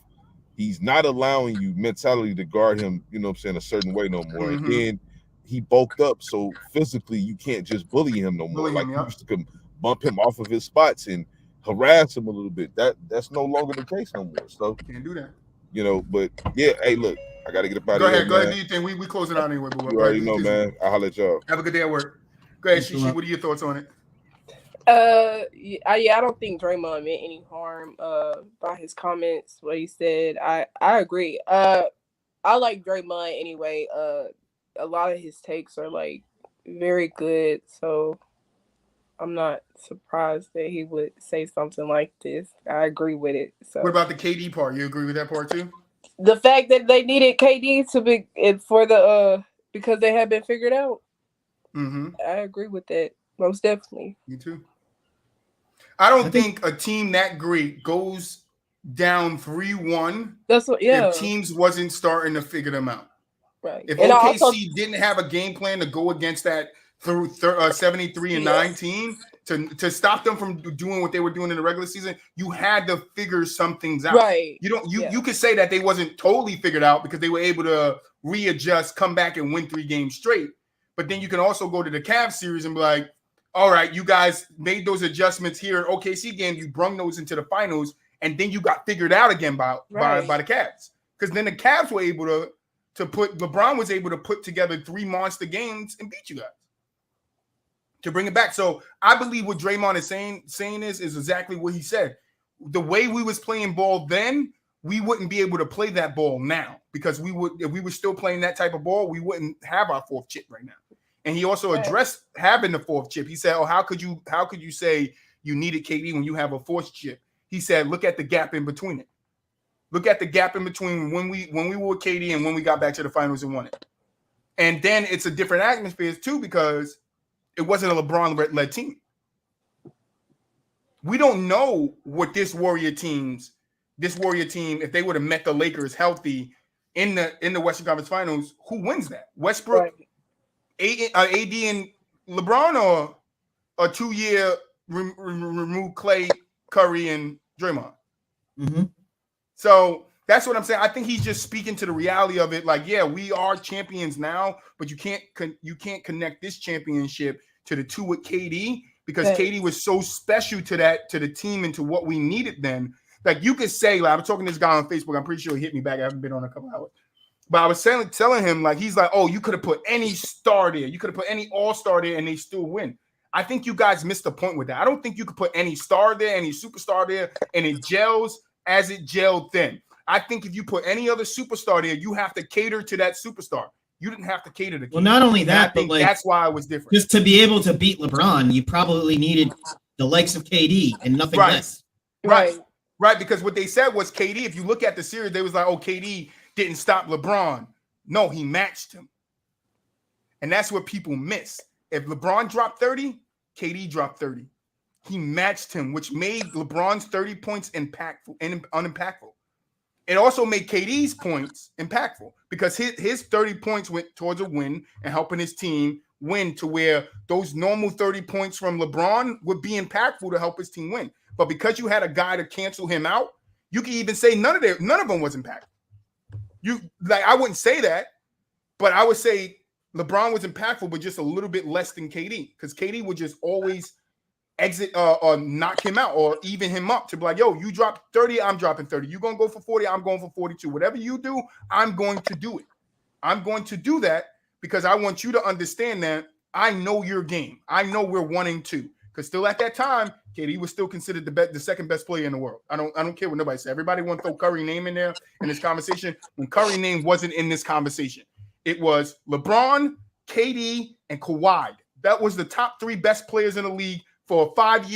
He's not allowing you mentality to guard him, you know what I'm saying, a certain way no more. Mm-hmm. And then he bulked up, so physically you can't just bully him no more. Like you used to bump him off of his spots and harass him a little bit. That's no longer the case no more. So can't do that. You know, but yeah, hey, look, I gotta get up out of here. Go ahead, do your thing. We close it out anyway. But you already know, man. I'll holler at y'all. Have a good day at work. Go ahead, SheShe. What are your thoughts on it? I don't think Draymond meant any harm by his comments, what he said. I agree. I like Draymond anyway. A lot of his takes are like very good, so I'm not surprised that he would say something like this. I agree with it. So what about the KD part? You agree with that part too? The fact that they needed KD to be for the because they had been figured out. Mm-hmm. I agree with that. Most definitely. Me too. I don't think a team that great goes down 3-1. That's what. Yeah. If teams wasn't starting to figure them out. Right. If OKC didn't have a game plan to go against that through 73-9 team to stop them from doing what they were doing in the regular season, you had to figure some things out. Right. You could say that they wasn't totally figured out because they were able to readjust, come back and win 3 games straight. But then you can also go to the Cavs series and be like, all right, you guys made those adjustments here at OKC game. You brung those into the finals, and then you got figured out again by the Cavs. Because then the Cavs were able to put LeBron was able to put together 3 monster games and beat you guys to bring it back. So I believe what Draymond is saying is exactly what he said. The way we was playing ball then, we wouldn't be able to play that ball now, because if we were still playing that type of ball, we wouldn't have our 4th chip right now. And he also addressed having the 4th chip. He said, "Oh, how could you say you needed KD when you have a 4th chip?" He said, "Look at the gap in between it. Look at the gap in between when we were with KD and when we got back to the finals and won it." And then it's a different atmosphere too, because it wasn't a LeBron-led team. We don't know what this Warrior team, if they would have met the Lakers healthy in the Western Conference Finals, who wins that? Westbrook, AD and LeBron, or a 2-year remove Clay, Curry, and Draymond? Mm-hmm. So that's what I'm saying. I think he's just speaking to the reality of it. Like, yeah, we are champions now, but you can't connect this championship to the 2 with KD, because KD was so special to the team and to what we needed then. Like, you could say, like, I was talking to this guy on Facebook. I'm pretty sure he hit me back. I haven't been on a couple hours. But I was telling him, like, he's like, oh, you could have put any star there. You could have put any all-star there and they still win. I think you guys missed the point with that. I don't think you could put any star there, any superstar there, and it gels as it gelled then. I think if you put any other superstar there, you have to cater to that superstar. You didn't have to cater to KD. Well, not only that, but like, that's why it was different. Just to be able to beat LeBron, you probably needed the likes of KD and nothing less. Right, because what they said was KD, if you look at the series, they was like, oh, KD didn't stop LeBron. No, he matched him. And that's what people miss. If LeBron dropped 30, KD dropped 30. He matched him, which made LeBron's 30 points impactful and unimpactful. It also made KD's points impactful, because his 30 points went towards a win and helping his team win, to where those normal 30 points from LeBron would be impactful to help his team win. But because you had a guy to cancel him out, you can even say none of them was impactful. I wouldn't say that, but I would say LeBron was impactful, but just a little bit less than KD, because KD would just always exit or knock him out or even him up to be like, yo, you dropped 30, I'm dropping 30. You're going to go for 40, I'm going for 42. Whatever you do, I'm going to do it. I'm going to do that because I want you to understand that I know your game. I know we're 1-2. Because still at that time, KD was still considered the second best player in the world. I don't care what nobody said. Everybody want to throw Curry name in there in this conversation. When Curry name wasn't in this conversation, it was LeBron, KD, and Kawhi. That was the top 3 best players in the league for a 5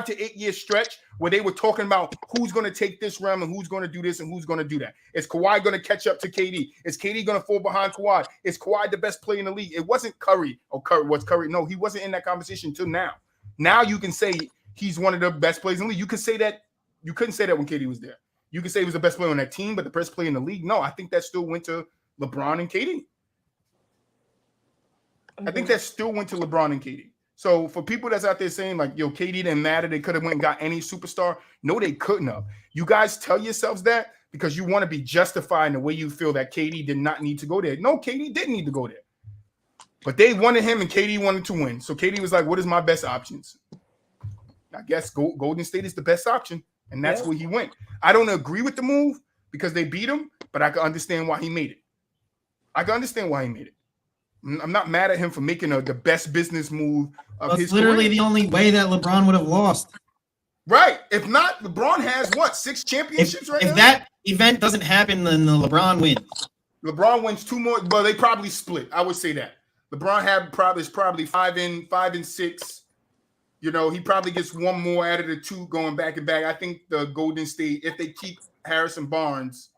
to 8 year stretch where they were talking about who's going to take this realm and who's going to do this and who's going to do that. Is Kawhi going to catch up to KD? Is KD going to fall behind Kawhi? Is Kawhi the best player in the league? It wasn't Curry. Was Curry? No, he wasn't in that conversation until now. Now you can say he's one of the best players in the league. You can say that. You couldn't say that when KD was there. You can say he was the best player on that team, but the best player in the league? No, I think that still went to LeBron and KD. I think that still went to LeBron and KD. So for people that's out there saying like, yo, KD didn't matter, they could have went and got any superstar. No, they couldn't have. You guys tell yourselves that because you want to be justifying the way you feel that KD did not need to go there. No, KD didn't need to go there. But they wanted him and KD wanted to win. So KD was like, what is my best options? I guess Golden State is the best option. And that's where he went. I don't agree with the move because they beat him, but I can understand why he made it. I'm not mad at him for making the best business move of his literally career. The only way that LeBron would have lost. Right. If not, LeBron has what, 6 championships right now? If that event doesn't happen, then the LeBron wins. LeBron wins 2 more, but they probably split. I would say that. LeBron is probably 5 and 6. You know, he probably gets 1 more out of the 2 going back and back. I think the Golden State, if they keep Harrison Barnes,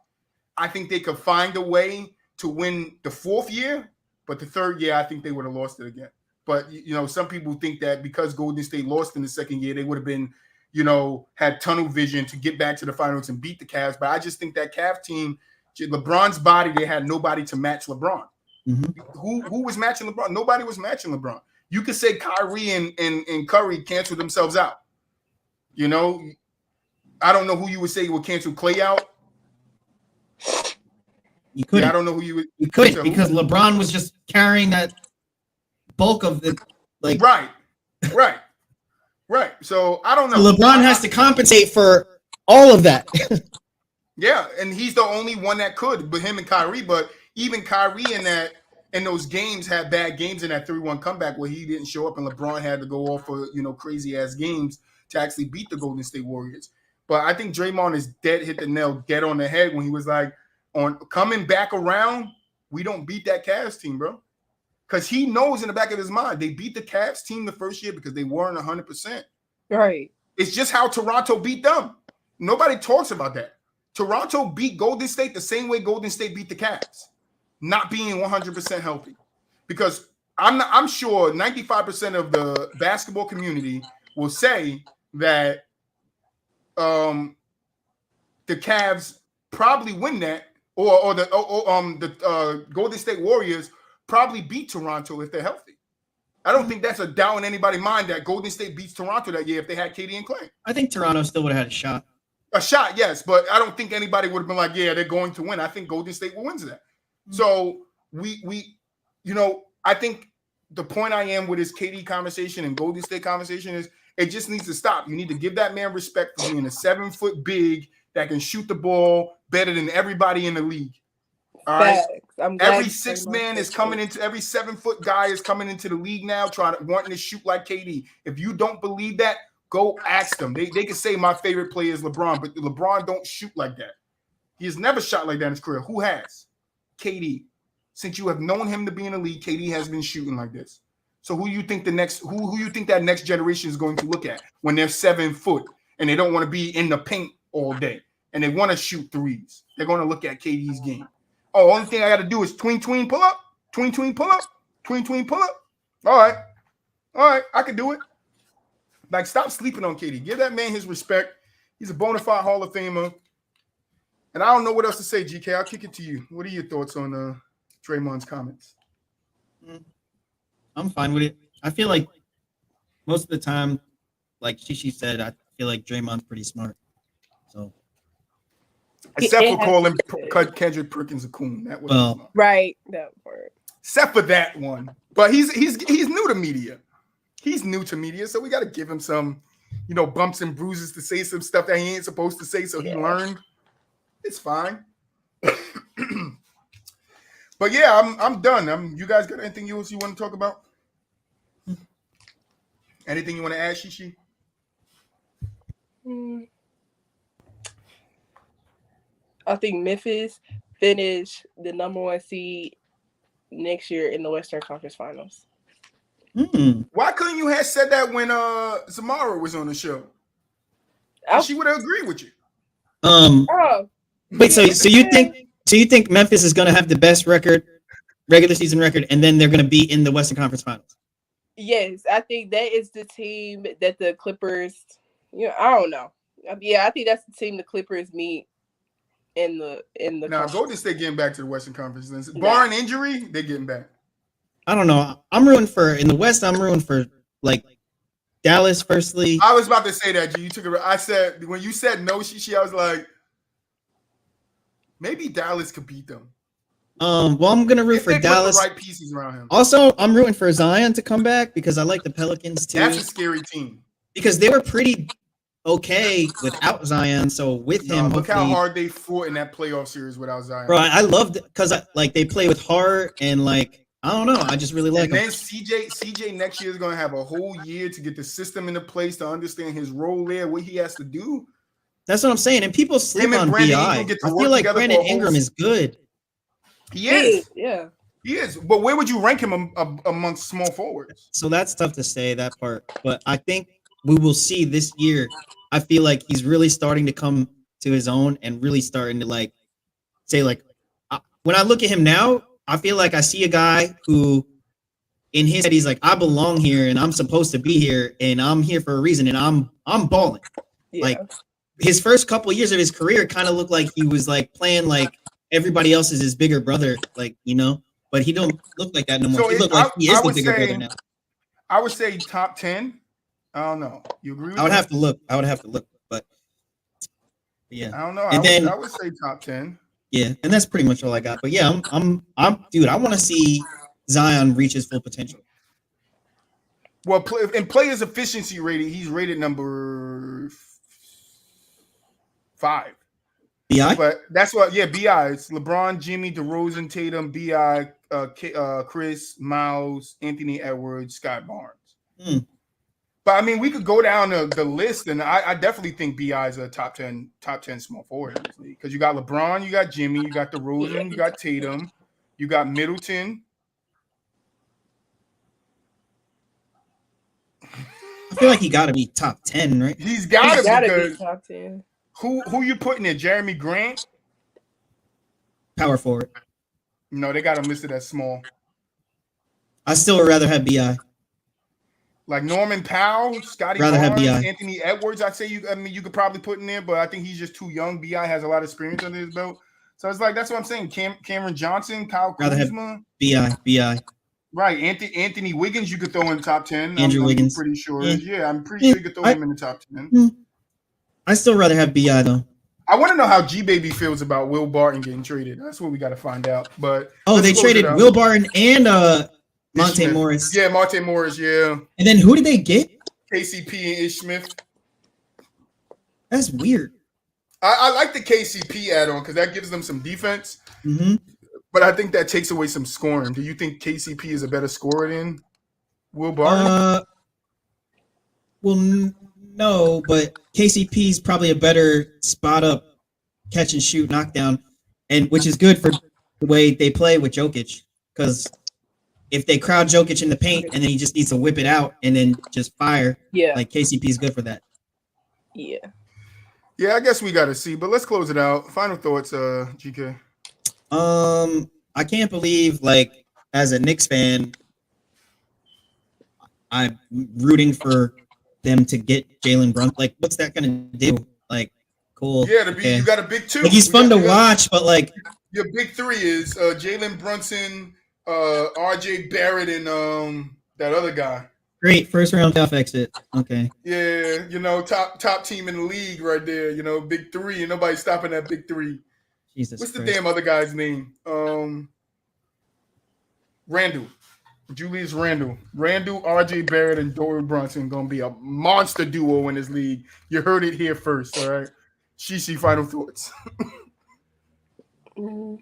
I think they could find a way to win the 4th year. But the 3rd year, I think they would have lost it again. But, you know, some people think that because Golden State lost in the 2nd year, they would have been, you know, had tunnel vision to get back to the finals and beat the Cavs. But I just think that Cavs team, LeBron's body, they had nobody to match LeBron. Mm-hmm. Who was matching LeBron? Nobody was matching LeBron. You could say Kyrie and Curry canceled themselves out. You know, I don't know who you would say would cancel Klay out. You couldn't. Yeah, I don't know who you would. You couldn't because LeBron was just carrying that bulk of the like. Right. So I don't know. LeBron has to compensate for all of that. Yeah, and he's the only one that could, but him and Kyrie. But even Kyrie in those games had bad games in that 3-1 comeback where he didn't show up, and LeBron had to go off for crazy ass games to actually beat the Golden State Warriors. But I think Draymond is hit the nail dead on the head when he was like, on coming back around, we don't beat that Cavs team, bro. Because he knows in the back of his mind, they beat the Cavs team the first year because they weren't 100%. Right. It's just how Toronto beat them. Nobody talks about that. Toronto beat Golden State the same way Golden State beat the Cavs, not being 100% healthy. Because I'm sure 95% of the basketball community will say that the Cavs probably win that, or the Golden State Warriors probably beat Toronto if they're healthy. I don't think that's a doubt in anybody's mind that Golden State beats Toronto that year if they had KD and Klay. I think Toronto still would have had a shot. A shot, yes, but I don't think anybody would have been like, yeah, they're going to win. I think Golden State will win that. So we I think the point I am with this KD conversation and Golden State conversation is it just needs to stop. You need to give that man respect for being a 7-foot big that can shoot the ball better than everybody in the league. All right. Every 6 man is coming into every 7-foot guy is coming into the league now, wanting to shoot like KD. If you don't believe that, go ask them. They can say my favorite player is LeBron, but LeBron don't shoot like that. He has never shot like that in his career. Who has? KD. Since you have known him to be in the league, KD has been shooting like this. So who you think who you think that next generation is going to look at when they're 7 foot and they don't want to be in the paint all day and they want to shoot threes? They're going to look at KD's game. Oh, only thing I got to do is tween pull up, tween pull up, tween pull up. All right, I can do it. Like, stop sleeping on KD. Give that man his respect. He's a bona fide Hall of Famer. And I don't know what else to say, GK. I'll kick it to you. What are your thoughts on Draymond's comments? I'm fine with it. I feel like most of the time, like SheShe said, I feel like Draymond's pretty smart. So, except for calling Kendrick Perkins a coon. That was right. That word. Except for that one. But he's new to media. He's new to media, so we got to give him some, bumps and bruises to say some stuff that he ain't supposed to say. So he learned. It's fine. But yeah, I'm done. You guys got anything else you want to talk about? Anything you want to add, SheShe? I think Memphis finish the #1 seed next year in the Western Conference Finals. Why couldn't you have said that when Xiomara was on the show? She would have agreed with you. Wait, so you think Memphis is going to have the best regular season record, and then they're going to be in the Western Conference Finals? Yes, I think that is the team that the Clippers. I don't know. Yeah, I think that's the team the Clippers meet in the. Nah, Golden State getting back to the Western Conference. Barring injury, they're getting back. I don't know. I'm rooting for in the West. I'm rooting for like Dallas. Firstly, I was about to say that. You took it. I said when you said no, SheShe, I was like, maybe Dallas could beat them. Well, I'm gonna root for Dallas. Put the right pieces around him. Also, I'm rooting for Zion to come back because I like the Pelicans too. That's a scary team because they were pretty okay without Zion. So with him, look how hard they fought in that playoff series without Zion. Bro, I loved it because they play with heart and like I don't know. I just really like him. And then CJ next year is gonna have a whole year to get the system into place to understand his role there, what he has to do. That's what I'm saying. And people sleep on BI. I feel like Brandon Ingram is good. He is. Yeah. He is. But where would you rank him amongst small forwards? So that's tough to say, that part. But I think we will see this year. I feel like he's really starting to come to his own and really starting to say when I look at him now, I feel like I see a guy who in his head, he's like, I belong here and I'm supposed to be here and I'm here for a reason and I'm balling. Yeah. Like his first couple of years of his career kind of looked like he was like playing like everybody else is his bigger brother, but he don't look like that no more. So he look like he is the bigger brother now. I would say top 10. I don't know. You agree with I would have to look, but yeah. I don't know. I would say top 10. Yeah, and that's pretty much all I got. But yeah, dude, I want to see Zion reach his full potential. Well, in players' efficiency rating, he's rated number 5. BI? But that's what, BI. It's LeBron, Jimmy, DeRozan, Tatum, BI, Chris, Miles, Anthony Edwards, Scott Barnes. But I mean, we could go down the list, and I definitely think BI is a top 10 small forward because you got LeBron, you got Jimmy, you got DeRozan, you got Tatum, you got Middleton. I feel like he got to be top 10, right? He's got to be top 10. Who you putting there? Jeremy Grant? Power forward. No, they got him listed as small. I still would rather have BI. Like Norman Powell, Scotty Rather Barnes, have BI. Anthony Edwards, I'd say you could probably put in there, but I think he's just too young. BI has a lot of experience under his belt. So it's like that's what I'm saying. Cameron Johnson, Kyle Kuzma. BI. Right. Anthony Wiggins, you could throw in the top 10. Andrew Wiggins. I'm pretty sure. Yeah, I'm pretty sure you could throw him in the top 10. I still rather have BI though. I want to know how Gbaby feels about Will Barton getting traded. That's what we got to find out. But they traded Will Barton and Monte Morris. Yeah, Monte Morris, yeah. And then who did they get? KCP and Ish Smith. That's weird. I like the KCP add-on because that gives them some defense. Mm-hmm. But I think that takes away some scoring. Do you think KCP is a better scorer than Will Barton? Well, no, but KCP is probably a better spot up, catch and shoot, knockdown, and which is good for the way they play with Jokic. Because if they crowd Jokic in the paint and then he just needs to whip it out and then just fire, like KCP is good for that. Yeah. Yeah, I guess we got to see, but let's close it out. Final thoughts, GK. I can't believe, as a Knicks fan, I'm rooting for them to get Jalen Brunson. What's that going to do? Cool. Yeah, you got a big 2. He's fun to watch, but your big 3 is Jalen Brunson, RJ Barrett, and that other guy. Great first round playoff exit. Okay. Yeah, top team in the league right there. Big 3, and nobody's stopping that big 3. Jesus. What's the damn other guy's name? Randall. Julius Randle, RJ Barrett, and Dorian Brunson gonna be a monster duo in this league. You heard it here first, all right? SheShe, final thoughts. Mm.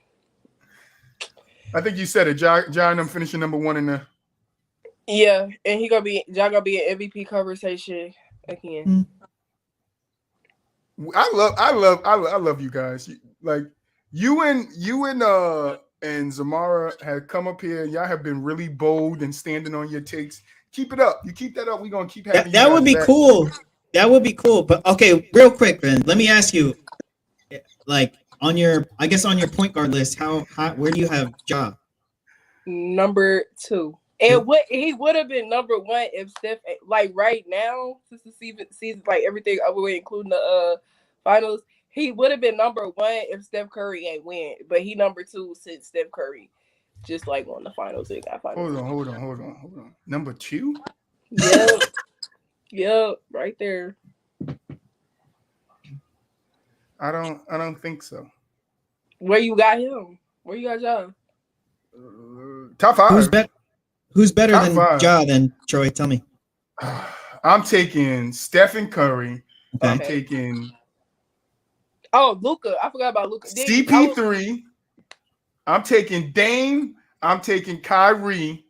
I think you said it. John, I'm finishing number 1 in the. Yeah, and y'all gonna be in MVP conversation again. I love you guys. Like you and Xiomara have come up here. Y'all have been really bold and standing on your takes. Keep it up. You keep that up. We're gonna keep having that would be back. cool. That would be cool. But okay, real quick, then let me ask you, like on your point guard list, where do you have Ja? Number 2. And what he would have been number 1 if Steph, like right now, since the season like everything over with, including the finals, he would have been number 1 if Steph Curry ain't win. But he number 2 since Steph Curry just like won the finals and got finals. Hold on. Number 2? Yep, right there. I don't think so. Where you got him? Where you got Ja? Top 5. Who's better than Ja than Troy? Tell me. I'm taking Stephen Curry. Okay. I'm taking Luka. I forgot about Luka. CP3. I'm taking Dame. I'm taking Kyrie.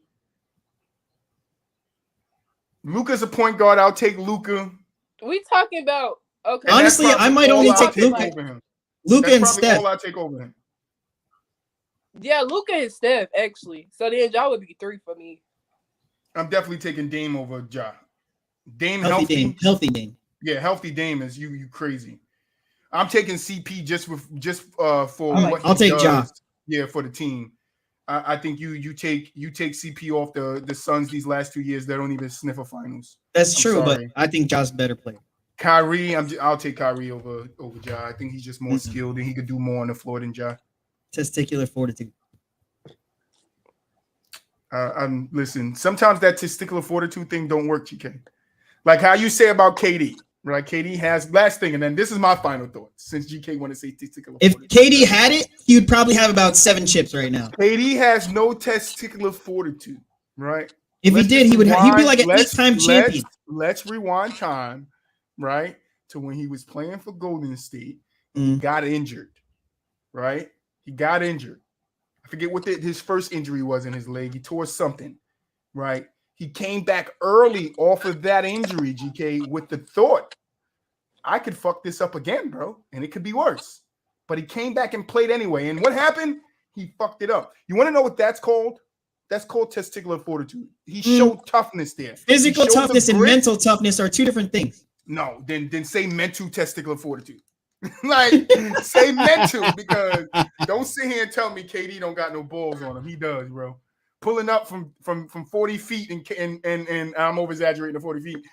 Luka's a point guard. I'll take Luka. We talking about okay. Honestly, I might only take Luka. Luka and Steph. All I take over him. Yeah, Luka and Steph actually. So then Ja would be 3 for me. I'm definitely taking Dame over Ja. Dame healthy Dame. Yeah, healthy Dame is you crazy. I'm taking CP just for what I'll take Ja. Yeah, for the team. I think you take CP off the Suns these last 2 years. They don't even sniff a finals. That's true, but I think Ja's a better player. Kyrie, I'll take Kyrie over Ja. I think he's just more skilled and he could do more on the floor than Ja. Testicular fortitude. Listen, sometimes that testicular fortitude thing don't work, GK. Like how you say about KD, right? KD has last thing, and then this is my final thought. Since GK want to say testicular if fortitude. KD had it, he would probably have about 7 chips right now. KD has no testicular fortitude, right? If he did, he'd be like an 8-time champion. Let's rewind time, right, to when he was playing for Golden State. He got injured, right? He got injured. I forget what his first injury was in his leg. He tore something, right? He came back early off of that injury, GK, with the thought, I could fuck this up again, bro, and it could be worse. But he came back and played anyway. And what happened? He fucked it up. You want to know what that's called? That's called testicular fortitude. He showed toughness there. Physical toughness and mental toughness are 2 different things. No, then say mental testicular fortitude. Like, say mental, because don't sit here and tell me KD don't got no balls on him. He does, bro. Pulling up from 40 feet and I'm over exaggerating the 40 feet.